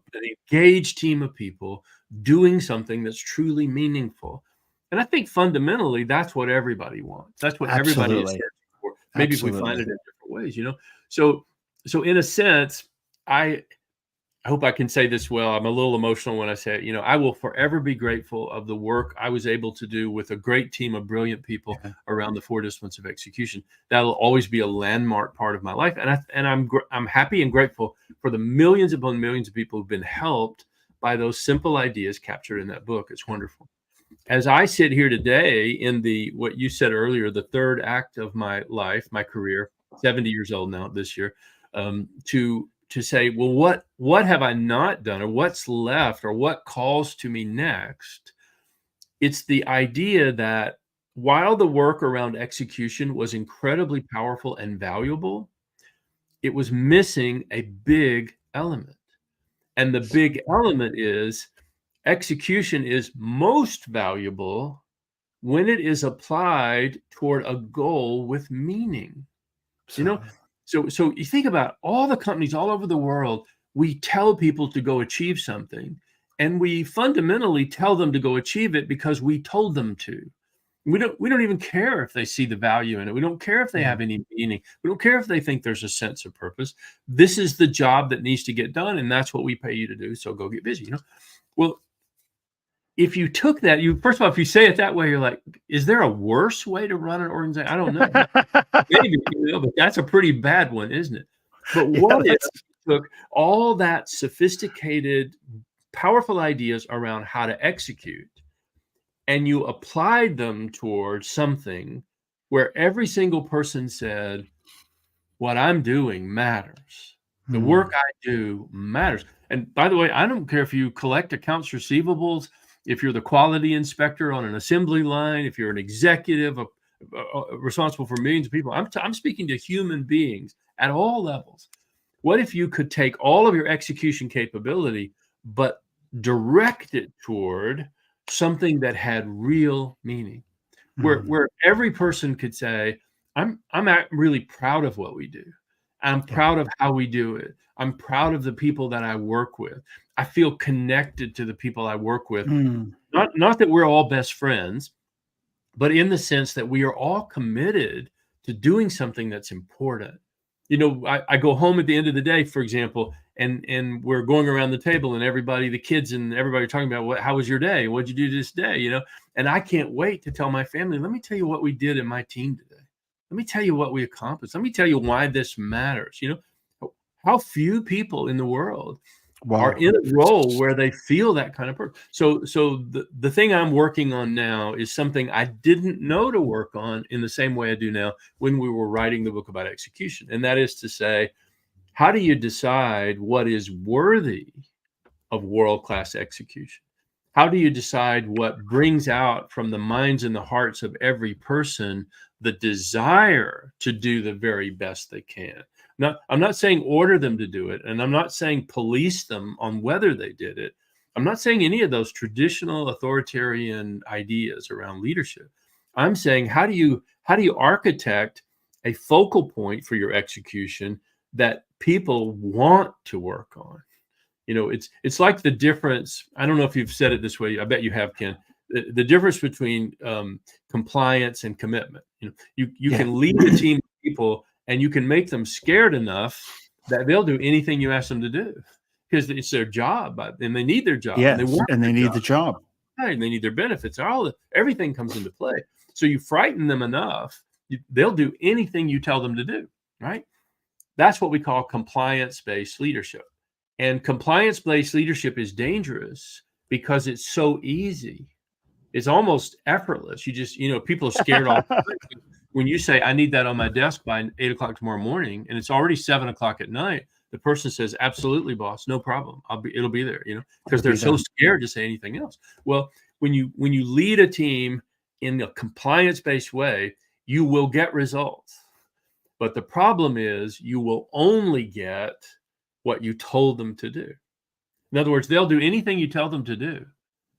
engaged team of people doing something that's truly meaningful? And I think fundamentally that's what everybody wants. That's what everybody is searching for. Maybe if we find it in different ways, you know. So in a sense, I hope I can say this well. I'm a little emotional when I say it. You know, I will forever be grateful of the work I was able to do with a great team of brilliant people around the four disciplines of execution. That'll always be a landmark part of my life, and I'm happy and grateful for the millions upon millions of people who've been helped by those simple ideas captured in that book. It's wonderful. As I sit here today in what you said earlier, the third act of my life, my career, 70 years old now this year, to say, well, what have I not done, or what's left, or what calls to me next? It's the idea that while the work around execution was incredibly powerful and valuable, it was missing a big element. And the big element is execution is most valuable when it is applied toward a goal with meaning. You know, So, so you think about all the companies all over the world, we tell people to go achieve something, and we fundamentally tell them to go achieve it because we told them to. We don't even care if they see the value in it. We don't care if they yeah. have any meaning. We don't care if they think there's a sense of purpose. This is the job that needs to get done, and that's what we pay you to do. So go get busy. Well, if you took that, you first of all, if you say it that way, you're like, is there a worse way to run an organization? I don't know. Maybe, but that's a pretty bad one, isn't it? But Yeah, what if that's you took all that sophisticated, powerful ideas around how to execute and you applied them towards something where every single person said, what I'm doing matters. The work I do matters. And by the way, I don't care if you collect accounts receivables, if you're the quality inspector on an assembly line, if you're an executive responsible for millions of people. I'm speaking to human beings at all levels. What if you could take all of your execution capability, but direct it toward something that had real meaning, where every person could say, I'm really proud of what we do. I'm yeah. proud of how we do it. I'm proud of the people that I work with. I feel connected to the people I work with. Mm, Not that we're all best friends, but in the sense that we are all committed to doing something that's important. I go home at the end of the day, for example, and we're going around the table, and everybody, the kids and everybody, are talking about how was your day? What'd you do this day? And I can't wait to tell my family, let me tell you what we did in my team today. Let me tell you what we accomplished. Let me tell you why this matters. How few people in the world are wow. in a role where they feel that kind of person. So the thing I'm working on now is something I didn't know to work on in the same way I do now when we were writing the book about execution. And that is to say, how do you decide what is worthy of world-class execution? How do you decide what brings out from the minds and the hearts of every person the desire to do the very best they can? I'm not saying order them to do it, and I'm not saying police them on whether they did it. I'm not saying any of those traditional authoritarian ideas around leadership. I'm saying how do you architect a focal point for your execution that people want to work on? It's like the difference. I don't know if you've said it this way. I bet you have, Ken. The difference between compliance and commitment. You Yeah. can lead a team of people, and you can make them scared enough that they'll do anything you ask them to do because it's their job, and they need their job, and they Yes. want And they their need job, the job. right, and they need their benefits. Everything comes into play. So you frighten them enough, they'll do anything you tell them to do. Right? That's what we call compliance-based leadership. And compliance-based leadership is dangerous because it's so easy. It's almost effortless. People are scared all the time. When you say, I need that on my desk by 8 o'clock tomorrow morning, and it's already 7 o'clock at night, the person says, absolutely, boss, no problem. It'll be there, because It'll they're be so there. scared to say anything else. Well, when you lead a team in a compliance-based way, you will get results. But the problem is you will only get what you told them to do. In other words, they'll do anything you tell them to do.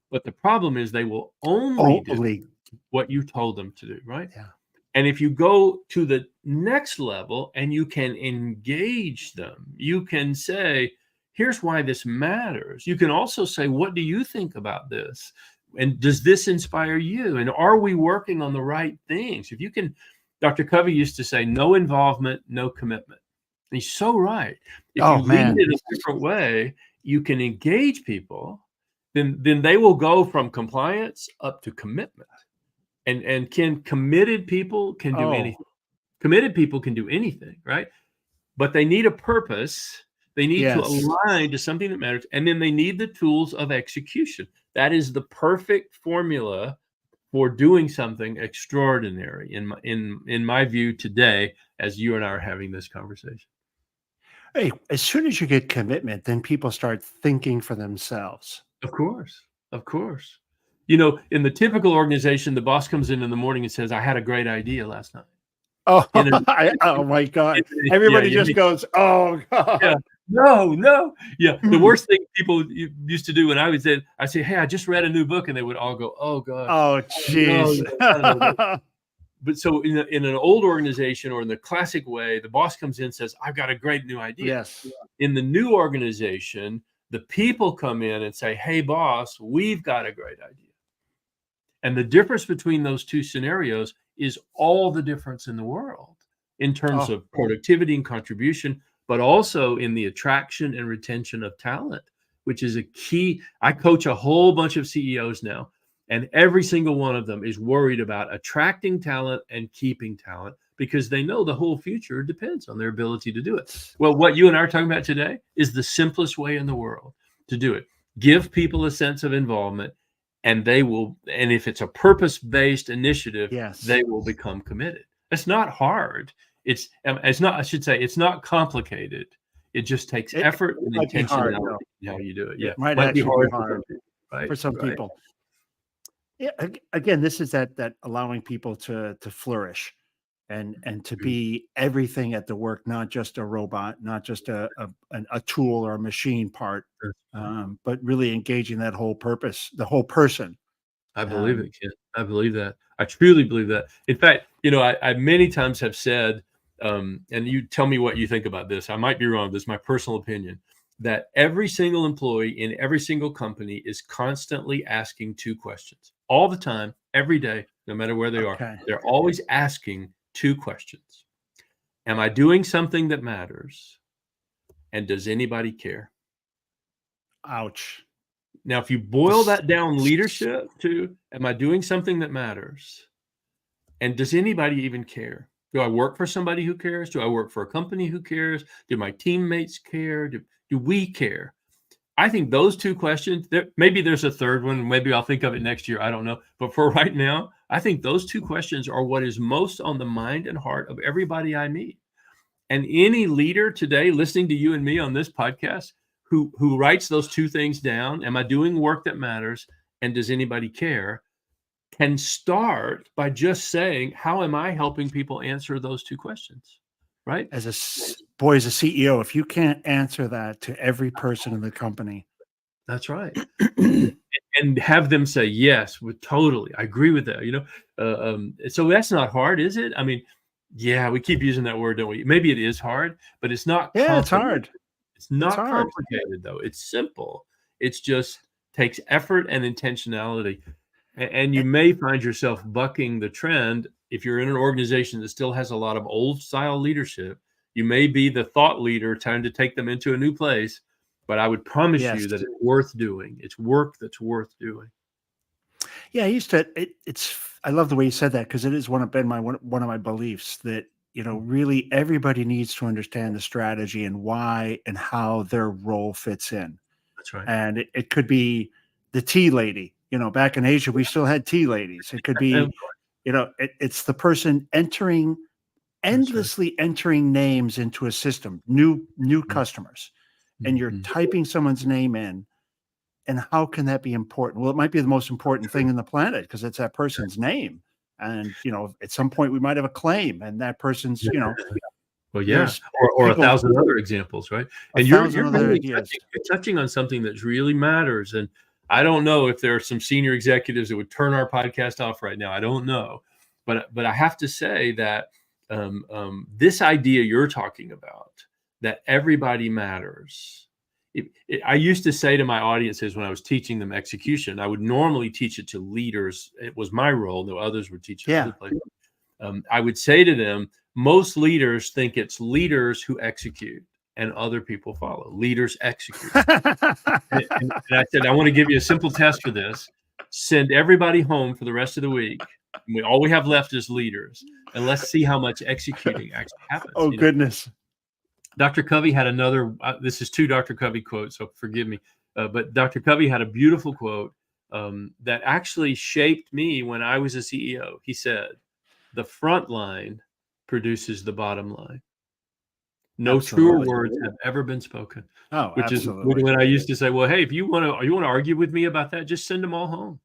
But the problem is they will only do Only. what you told them to do, right? Yeah. And if you go to the next level and you can engage them, you can say, here's why this matters. You can also say, what do you think about this? And does this inspire you? And are we working on the right things? If you can, Dr. Covey used to say, no involvement, no commitment. And he's so right. If you Oh, lead man. in a different way, you can engage people, then they will go from compliance up to commitment. And committed people can do Oh, anything. Committed people can do anything, right? But they need a purpose. They need to yes. align to something that matters, and then they need the tools of execution. That is the perfect formula for doing something extraordinary in my view today, as you and I are having this conversation. Hey, as soon as you get commitment, then people start thinking for themselves. Of course, of course. You know, in the typical organization, the boss comes in the morning and says, "I had a great idea last night." Oh, In an oh my God. yeah, Everybody just goes, "Oh yeah. God." No, no. Yeah. The worst thing people used to do when I say, "Hey, I just read a new book," and they would all go, "Oh gosh. Oh, Oh no, jeez. no, I don't know." But so in an old organization or in the classic way, the boss comes in and says, "I've got a great new idea." Yes. In the new organization, the people come in and say, "Hey, boss, we've got a great idea." And the difference between those two scenarios is all the difference in the world in terms Oh, of productivity and contribution, but also in the attraction and retention of talent, which is a key. I coach a whole bunch of CEOs now, and every single one of them is worried about attracting talent and keeping talent because they know the whole future depends on their ability to do it. Well, what you and I are talking about today is the simplest way in the world to do it. Give people a sense of involvement, and they will, and if it's a purpose-based initiative, yes. they will become committed. It's not hard. It's not, I should say, it's not complicated. It just takes It effort and might be hard, intentionality though. in how you do it. It Yeah. might Might be actually be hard for some hard people. Right. for some Right. people. Yeah, again, this is that allowing people to flourish and to Mhm. be everything at the work, not just a robot, not just a tool or a machine part, That's right. but really engaging that whole purpose, the whole person. I believe Um, it, Ken. I believe that. I truly believe that. In fact, you know, I many times have said, and you tell me what you think about this. I might be wrong. This is my personal opinion, that every single employee in every single company is constantly asking two questions all the time, every day, no matter where they are. okay. They're always asking two questions. Am I doing something that matters? And does anybody care? Ouch. Now, if you boil This, that down, leadership to, am I doing something that matters? And does anybody even care? Do I work for somebody who cares? Do I work for a company who cares? Do my teammates care? Do we care? I think those two questions, maybe there's a third one. Maybe I'll think of it next year. I don't know. But for right now, I think those two questions are what is most on the mind and heart of everybody I meet. And any leader today listening to you and me on this podcast who writes those two things down, am I doing work that matters? And does anybody care? Can start by just saying, how am I helping people answer those two questions? Right? as boy, as a CEO, if you can't answer that to every person in the company, That's right. And have them say, yes, with totally, I agree with that. So that's not hard, is it? I mean, yeah, we keep using that word, don't we? Maybe it is hard, but it's not yeah, it's complicated. hard. It's It's not hard. complicated though. It's simple. It's just takes effort and intentionality. And you Eh, may find yourself bucking the trend if you're in an organization that still has a lot of old style leadership. You may be the thought leader trying to take them into a new place, but I would promise Yes. you that it's worth doing. It's work that's worth doing. Yeah, I used to. It's. I love the way you said that because it is one of my beliefs that really everybody needs to understand the strategy and why and how their role fits in. That's right. And it could be the tea lady. Back in Asia, we still had tea ladies. It could And be, it's the person that's right. endlessly entering names into a system, new Mhm, customers, and you're mhm. typing someone's name in. And how can that be important? Well, it might be the most important True. thing in the planet because it's that person's name. And, at some point we might have a claim and that person's, Well, yeah, there's or a people, thousand other examples, right? a And you're thousand you're other really ideas. touching on something that really matters, and I don't know if there are some senior executives that would turn our podcast off right now. I don't know, but I have to say that this idea you're talking about, that everybody matters. I used to say to my audiences when I was teaching them execution, I would normally teach it to leaders. It was my role, though others would teach it other Yeah. places. I would say to them, most leaders think it's leaders who execute and other people follow. Leaders execute. And I said, I want to give you a simple test for this. Send everybody home for the rest of the week. All we have left is leaders. And let's see how much executing actually happens. Oh, goodness. Dr. Covey had another, this is two Dr. Covey quotes, so forgive me. But Dr. Covey had a beautiful quote that actually shaped me when I was a CEO. He said, the front line produces the bottom line. No truer Absolutely. words have ever been spoken, Oh, which is absolutely. when I used to say, well, hey, if you want to argue with me about that, just send them all home.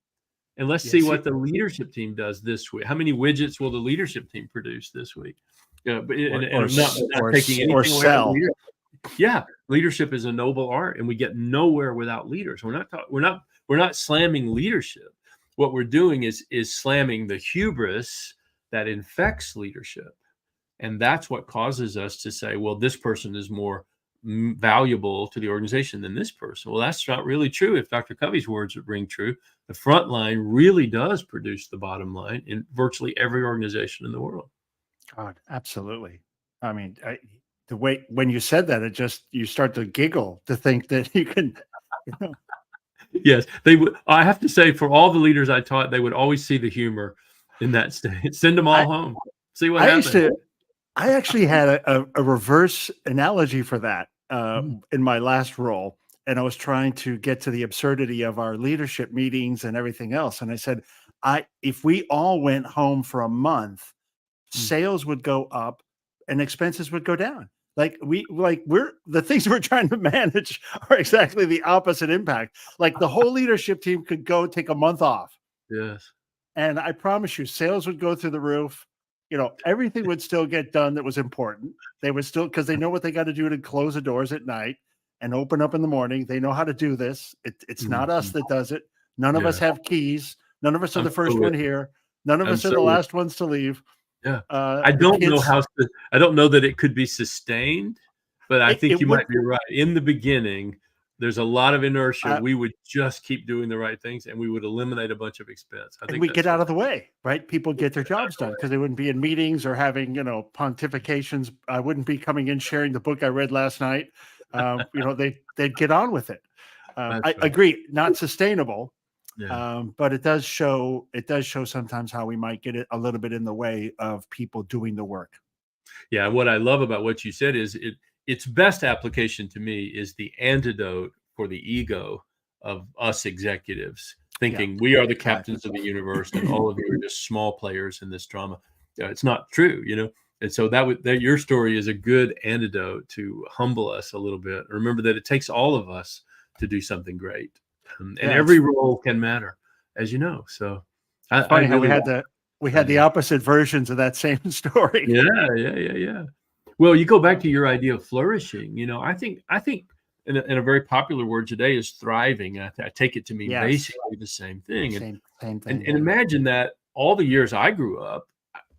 and let's see Yes, what the leadership team does this week. How many widgets will the leadership team produce this week? And I'm not taking or anything away from sell. leadership. Yeah, leadership is a noble art, and we get nowhere without leaders. We're not slamming leadership. What we're doing is slamming the hubris that infects leadership, and that's what causes us to say, well, this person is more valuable to the organization than this person. Well, that's not really true. If Dr. Covey's words ring true, the front line really does produce the bottom line in virtually every organization in the world. God, absolutely. I mean, the way when you said that, you start to giggle to think that you can, you know. Yes, they would. I have to say, for all the leaders I taught, they would always see the humor in that state. Send them all I home. See what I used happens. to. I actually had a reverse analogy for that in my last role, and I was trying to get to the absurdity of our leadership meetings and everything else. And I said, if we all went home for a month, sales would go up and expenses would go down. We're the things we're trying to manage are exactly the opposite impact. Like the whole leadership team could go take a month off, Yes. and I promise you, sales would go through the roof. Everything would still get done that was important. They would still, because they know what they got to do to close the doors at night and open up in the morning. They know how to do this. It's not us that does it. None of us Yeah. have keys. None of us are I'm the first so one with here. None of I'm us are so the with last ones to leave. Yeah. I The don't know kids, I don't know that it could be sustained, but I think it you would, might be right. In the beginning, there's a lot of inertia. uh, We would just keep doing the right things, and we would eliminate a bunch of expense. I and think we get that's out right. of the way, right? People get their jobs done because they wouldn't be in meetings or having, pontifications. I wouldn't be coming in sharing the book I read last night. They'd get on with it. I That's right. agree, not sustainable, Yeah. but it does show sometimes how we might get it a little bit in the way of people doing the work. Yeah, what I love about what you said is its best application to me is the antidote for the ego of us executives, Yeah, thinking we are the exactly. captains of the universe and all of you are just small players in this drama. It's not true, you know. And so that your story is a good antidote to humble us a little bit. Remember that it takes all of us to do something great, and Yeah, every role can matter, as you know. So it's I funny how really we had the yeah. opposite versions of that same story. Yeah. Well, you go back to your idea of flourishing. You know, I think in a very popular word today is thriving. I take it to mean Yes, basically the same thing. same And thing. imagine that all the years I grew up,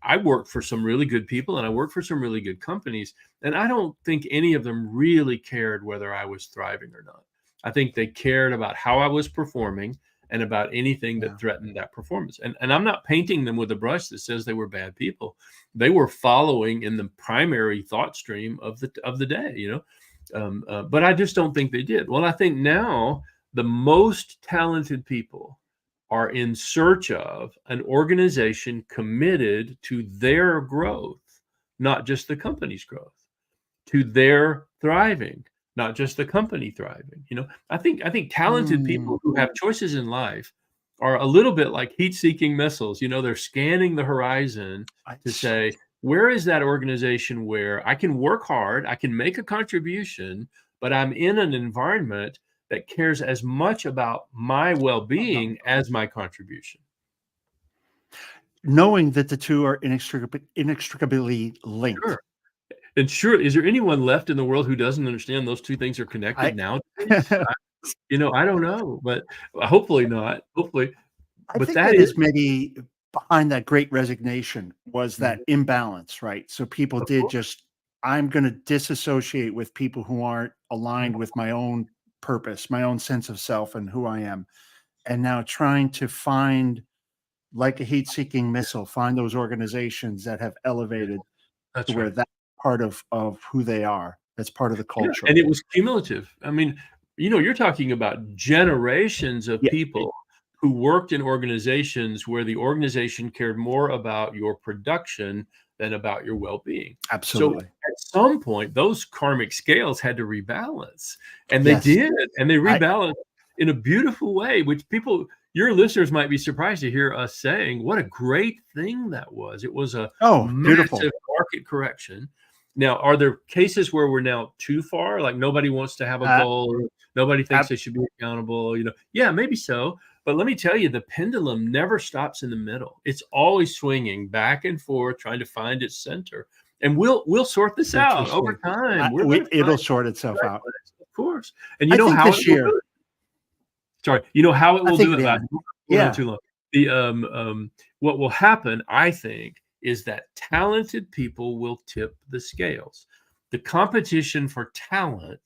I worked for some really good people and I worked for some really good companies. And I don't think any of them really cared whether I was thriving or not. I think they cared about how I was performing and about anything Yeah, that threatened that performance. And I'm not painting them with a brush that says they were bad people. They were following in the primary thought stream of the day, you know. But I just don't think they did. Well, I think now the most talented people are in search of an organization committed to their growth, not just the company's growth, to their thriving, not just the company thriving. You know, I think talented mm, people who have choices in life are a little bit like heat-seeking missiles. You know, they're scanning the horizon to say, where is that organization where I can work hard, I can make a contribution, but I'm in an environment that cares as much about my well-being as my contribution. knowing that the two are inextricably linked. Sure. And sure, is there anyone left in the world who doesn't understand those two things are I connected nowadays? I don't know, but hopefully not. Hopefully, I but think that that is is maybe behind that great resignation was Mhm. that imbalance, right? So people Of did course. just, I'm going to disassociate with people who aren't Mhm. aligned with my own purpose, my own sense of self and who I am. And now trying to find, like a heat seeking missile, find those organizations that have Yeah, elevated to that's where right. that's part of who they are. That's part of the Yeah, culture. and it was cumulative. I mean, you're talking about generations of Yeah, people who worked in organizations where the organization cared more about your production than about your well-being. So absolutely. at some point, those karmic scales had to rebalance, and they Yes. did, and they I, rebalanced in a beautiful way, which your listeners might be surprised to hear us saying, what a great thing that was. It was a oh, beautiful. massive market correction. Now, are there cases where we're now too far? Like nobody wants to have a Uh, goal, or nobody thinks ab- they should be accountable, Yeah, maybe so. But let me tell you, the pendulum never stops in the middle. It's always swinging back and forth, trying to find its center. And we'll sort this out over Interesting. time. We're going to It'll find sort the itself right out. place, of course. And you I know think how it this will year. do it. Sorry, you know how it I will think do it. yeah. Matt. Going on too long. The what will happen, I think, is that talented people will tip the scales. The competition for talent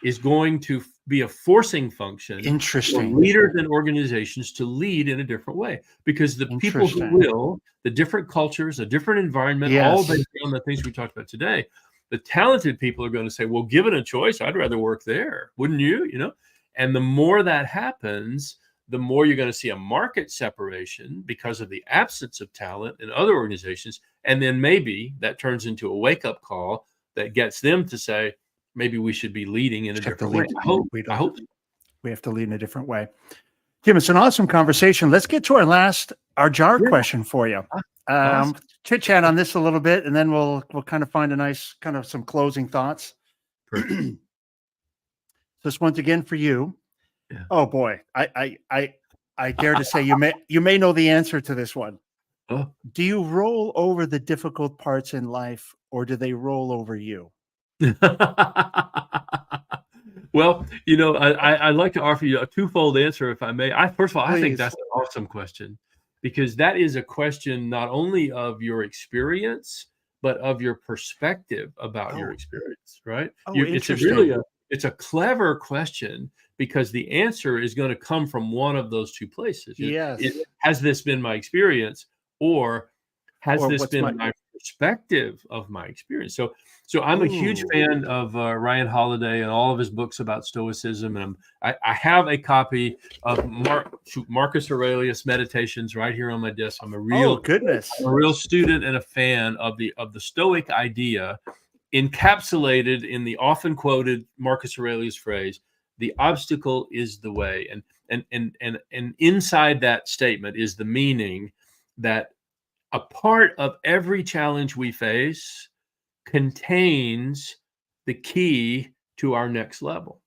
is going to be a forcing function for Interesting. leaders and organizations to lead in a different way, because the people who Interesting. will, the different cultures, a different environment, all Yes. based on the things we talked about today, the talented people are going to say, well, given a choice, I'd rather work there. Wouldn't you? You know, and the more that happens, the more you're going to see a market separation because of the absence of talent in other organizations. And then maybe that turns into a wake-up call that gets them to say, maybe we should be leading in a different way. I hope so. We have to lead in a different way. Jim, it's an awesome conversation. Let's get to our jar question for you. Awesome. Chit chat on this a little bit, and then we'll kind of find a nice kind of some closing thoughts. This one's again for you. Yeah. Oh boy, I dare to say you may know the answer to this one. Oh. Do you roll over the difficult parts in life, or do they roll over you? Well, you know, I'd like to offer you a twofold answer, if I may. First of all, I think Please. that's an awesome question, because that is a question not only of your experience, but of your perspective about your experience, right? Interesting. It's a clever question, because the answer is going to come from one of those two places. Yes. Has this been my experience, or has this what's been my perspective of my experience? So I'm a huge fan of Ryan Holiday and all of his books about Stoicism, and I have a copy of Marcus Aurelius Meditations right here on my desk. I'm a real student and a fan of the Stoic idea, encapsulated in the often quoted Marcus Aurelius phrase, "The obstacle is the way." And inside that statement is the meaning that a part of every challenge we face contains the key to our next level.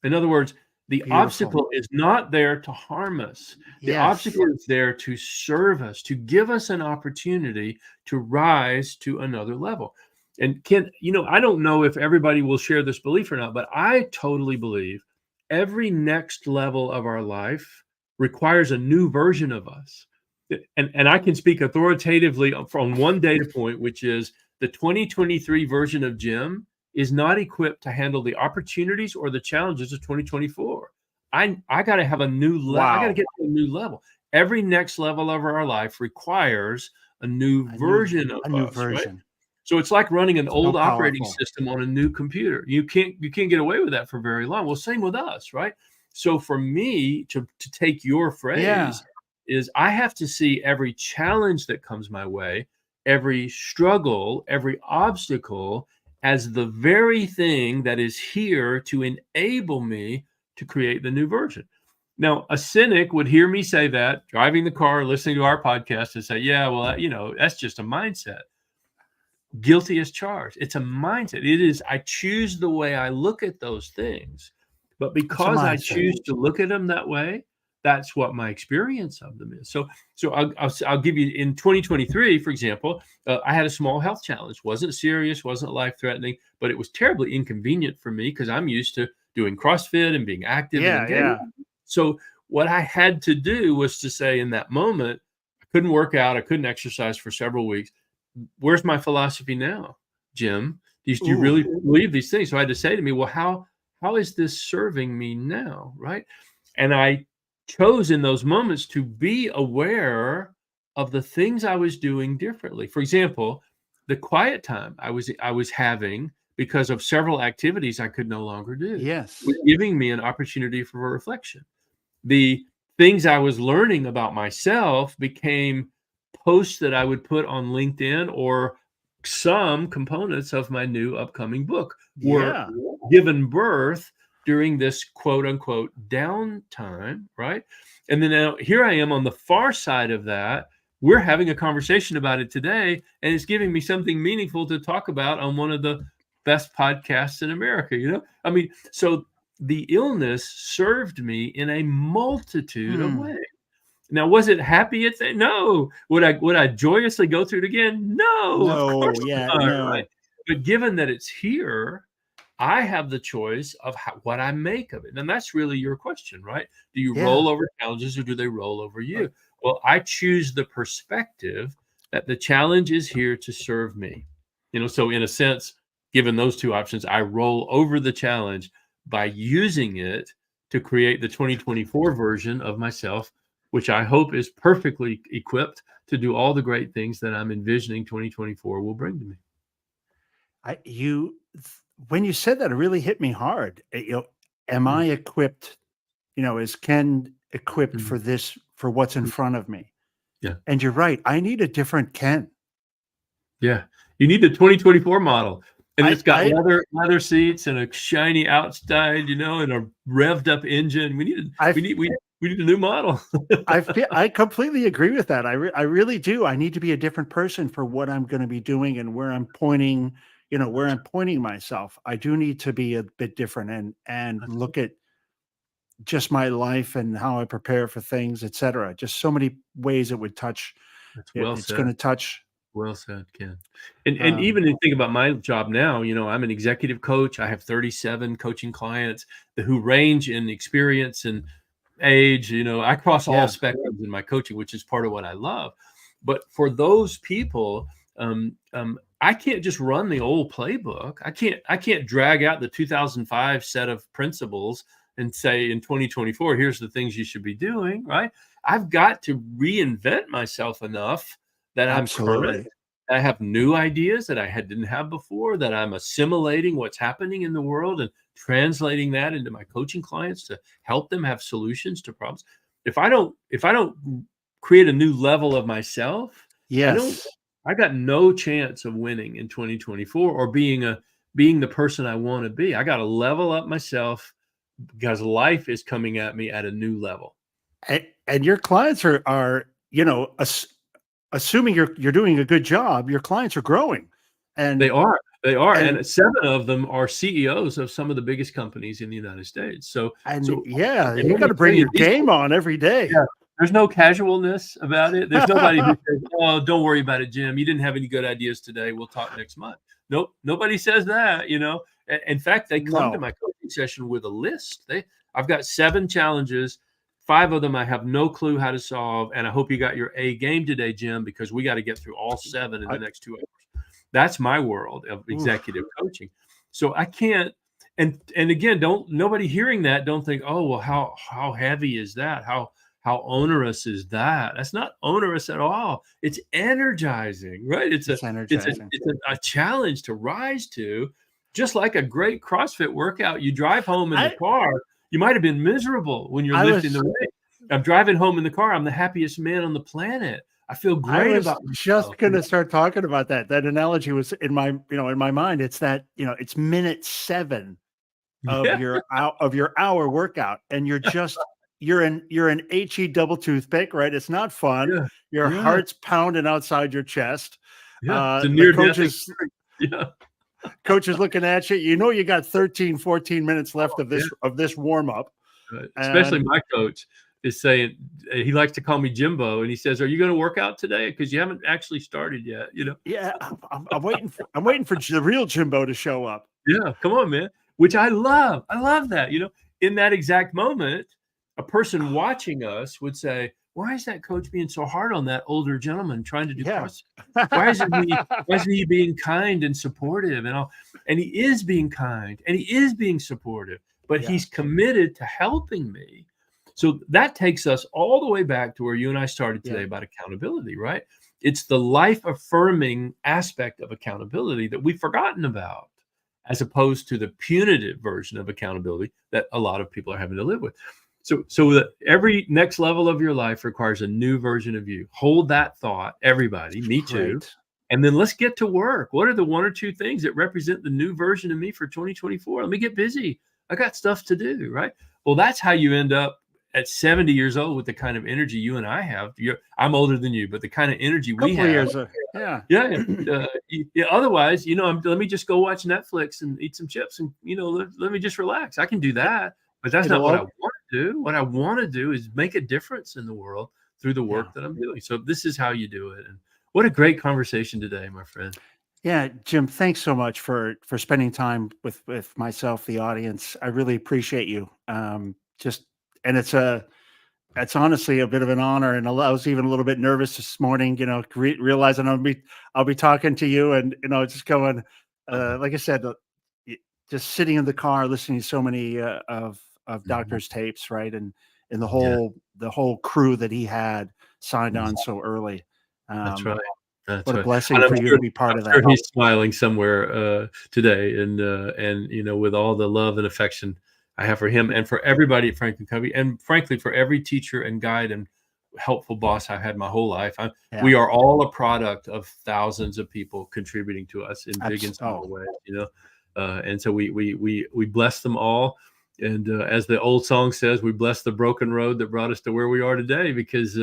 In other words, the obstacle is not there to harm us. The obstacle is there to serve us, to give us an opportunity to rise to another level. And Ken, you know, I don't know if everybody will share this belief or not, but I totally believe every next level of our life requires a new version of us. And I can speak authoritatively from one data point, which is the 2023 version of Jim is not equipped to handle the opportunities or the challenges of 2024. I got to have a new level. I got to get to a new level. Every next level of our life requires a new version of us, right? So it's like running an old operating system on a new computer. You can't get away with that for very long. Well, same with us, right? So for me to take your phrase, is I have to see every challenge that comes my way, every struggle, every obstacle as the very thing that is here to enable me to create the new version. Now, a cynic would hear me say that, driving the car, listening to our podcast, and say, yeah, well, you know, that's just a mindset. Guilty as charged. It's a mindset. It is, I choose the way I look at those things. But because I choose to look at them that way, that's what my experience of them is. So I'll give you, in 2023, for example, I had a small health challenge. Wasn't serious, wasn't life-threatening, but it was terribly inconvenient for me because I'm used to doing CrossFit and being active and engaged. So what I had to do was to say, in that moment, I couldn't work out, I couldn't exercise for several weeks. Where's my philosophy now, Jim? Do you really believe these things? So I had to say to me, well, how is this serving me now, right? And I chose in those moments to be aware of the things I was doing differently. For example, the quiet time I was having because of several activities I could no longer do. Was giving me an opportunity for reflection. The things I was learning about myself became posts that I would put on LinkedIn, or some components of my new upcoming book were given birth during this quote unquote downtime, right? And then now here I am on the far side of that. We're having a conversation about it today, and it's giving me something meaningful to talk about on one of the best podcasts in America, you know? I mean, so the illness served me in a multitude of Hmm. ways. Now, was it happy at the No. Would I joyously go through it again? No, of No, course yeah, not, right? no. But given that it's here, I have the choice of what I make of it. And that's really your question, right? Do you Yeah, roll over challenges or do they roll over right. you? Well, I choose the perspective that the challenge is here to serve me. So in a sense, given those two options, I roll over the challenge by using it to create the 2024 version of myself, which I hope is perfectly equipped to do all the great things that I'm envisioning 2024 will bring to me. I you when you said that, it really hit me hard. Am Mm, I equipped, is Ken equipped mm, for this, for what's in mm. front of me? Yeah. And you're right, I need a different Ken. Yeah. You need the 2024 model, and I it's got I leather seats and a shiny outside, and a revved up engine. I We need a new model. I completely agree with that. I really do. I need to be a different person for what I'm gonna be doing and where I'm pointing, where I'm pointing myself. I do need to be a bit different and That's look at just my life and how I prepare for things, etcetera. Just so many ways it would touch that's it well it's said. gonna touch, Well said, Ken. And um even if you think about my job now, I'm an executive coach. I have 37 coaching clients who range in experience and age. I cross all yeah. spectrums in my coaching, which is part of what I love. But for those people, I can't just run the old playbook. I can't drag out the 2005 set of principles and say in 2024, here's the things you should be doing, right? I've got to reinvent myself enough that I'm current. Absolutely. I have new ideas that didn't have before, that I'm assimilating what's happening in the world and translating that into my coaching clients to help them have solutions to problems. If I don't create a new level of myself, I don't Yes. I got no chance of winning in 2024 or being the person I want to be. I got to level up myself because life is coming at me at a new level. And your clients are, assuming you're doing a good job, your clients are growing. They And are, they are, and and 7 of them are CEOs of some of the biggest companies in the United States. So and so yeah, and you let me gotta tell bring you, your these game on every day. yeah, there's no casualness about it. There's nobody who says, "Oh, don't worry about it, Jim. You didn't have any good ideas today. We'll talk next month." Nope, nobody says that. In fact, they come to No. my coaching session with a list. I've got 7 challenges. 5 of them I have no clue how to solve, and I hope you got your A game today, Jim, because we gotta get through all 7 in the I next 2 hours. That's my world of oof. executive coaching. So I can't and again, don't nobody hearing that don't think, "Oh, well, how heavy is that? How onerous is that?" That's not onerous at all. It's energizing, right? It's a It's it's a energizing. it's a challenge to rise to, just like a great CrossFit workout. You drive home in the I car, you might have been miserable when you're I lifting the was weight. I'm driving home in the car, I'm the happiest man on the planet. I feel I great was about just myself. gonna start talking about that. That analogy was in my mind. It's that, it's minute 7 of Yeah, your hour workout, and you're an HE double toothpick, right? It's not fun. yeah, Your yeah, heart's pounding outside your chest. yeah. It's a The near-death experience. Yeah, coach is looking at you. You got 13, 14 minutes left of yeah. this warm up. Right. Especially And my coach is saying he likes to call me Jimbo, and he says, "Are you going to work out today? Because you haven't actually started yet." yeah, I'm waiting for the real Jimbo to show up. Yeah, come on, man. Which I love. I love that. In that exact moment, a person watching us would say, "Why is that coach being so hard on that older gentleman trying to do Yeah. CrossFit? Why isn't he being kind and supportive and all?" And he is being kind and he is being supportive, but Yeah. he's committed to helping me. So that takes us all the way back to where you and I started Yeah. today about accountability, right? It's the life affirming aspect of accountability that we've forgotten about, as opposed to the punitive version of accountability that a lot of people are having to live with. So that every next level of your life requires a new version of you. Hold that thought, everybody, me too. Right. And then let's get to work. What are the 1 or 2 things that represent the new version of me for 2024? Let me get busy. I got stuff to do, right? Well, that's how you end up at 70 years old with the kind of energy you and I have, I'm older than you, but the kind of energy we Couple of have, years, yeah. yeah, yeah. Otherwise, let me just go watch Netflix and eat some chips, and let me just relax. I can do that, but that's not It'll what I all want to do. What I want to do is make a difference in the world through the yeah. work that I'm doing. So this is how you do it. And what a great conversation today, my friend. Yeah, Jim, thanks so much for spending time with myself, the audience. I really appreciate you. Just and it's honestly a bit of an honor, and I was even a little bit nervous this morning. Realizing I'll be talking to you, and just going, Uh-huh. like I said, y- just sitting in the car listening to so many of Mhm. Doctor's tapes, right, and Yeah, the whole crew that he had signed mhm. on so early. That's Um, right. That's what a right. blessing And for you to be part I'm of sure that. he's smiling somewhere today, and with all the love and affection I have for him and for everybody at Franklin Covey, and frankly for every teacher and guide and helpful boss I've had my whole life. Yeah. We are all a product of thousands of people contributing to us in big and Oh, small ways. And so we bless them all. And as the old song says, we bless the broken road that brought us to where we are today, because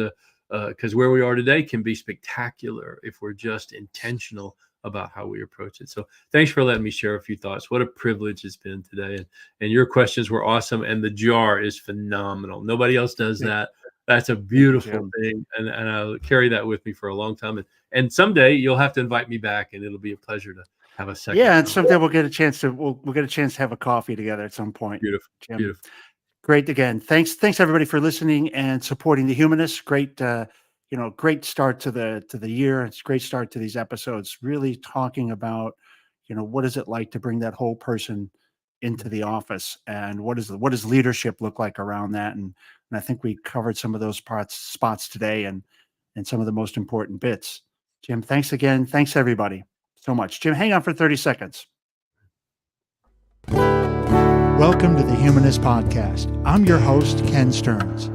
where we are today can be spectacular if we're just intentional about how we approach it. So thanks for letting me share a few thoughts. What a privilege it's been today. And your questions were awesome. And the jar is phenomenal. Nobody else does thank, that. That's a thank you, beautiful Jim. thing. And I'll carry that with me for a long time. And someday you'll have to invite me back, and it'll be a pleasure to have a second Yeah, and conversation. someday we'll get a chance to have a coffee together at some point, Beautiful. Jim. Beautiful. Great again. Thanks everybody for listening and supporting the Humanists. Great, great start to the year. It's a great start to these episodes. Really talking about, what is it like to bring that whole person into the office, and what does leadership look like around that? And I think we covered some of those spots today, and some of the most important bits. Jim, thanks again. Thanks everybody so much. Jim, hang on for 30 seconds. Welcome to the Humanist Podcast. I'm your host, Ken Stearns.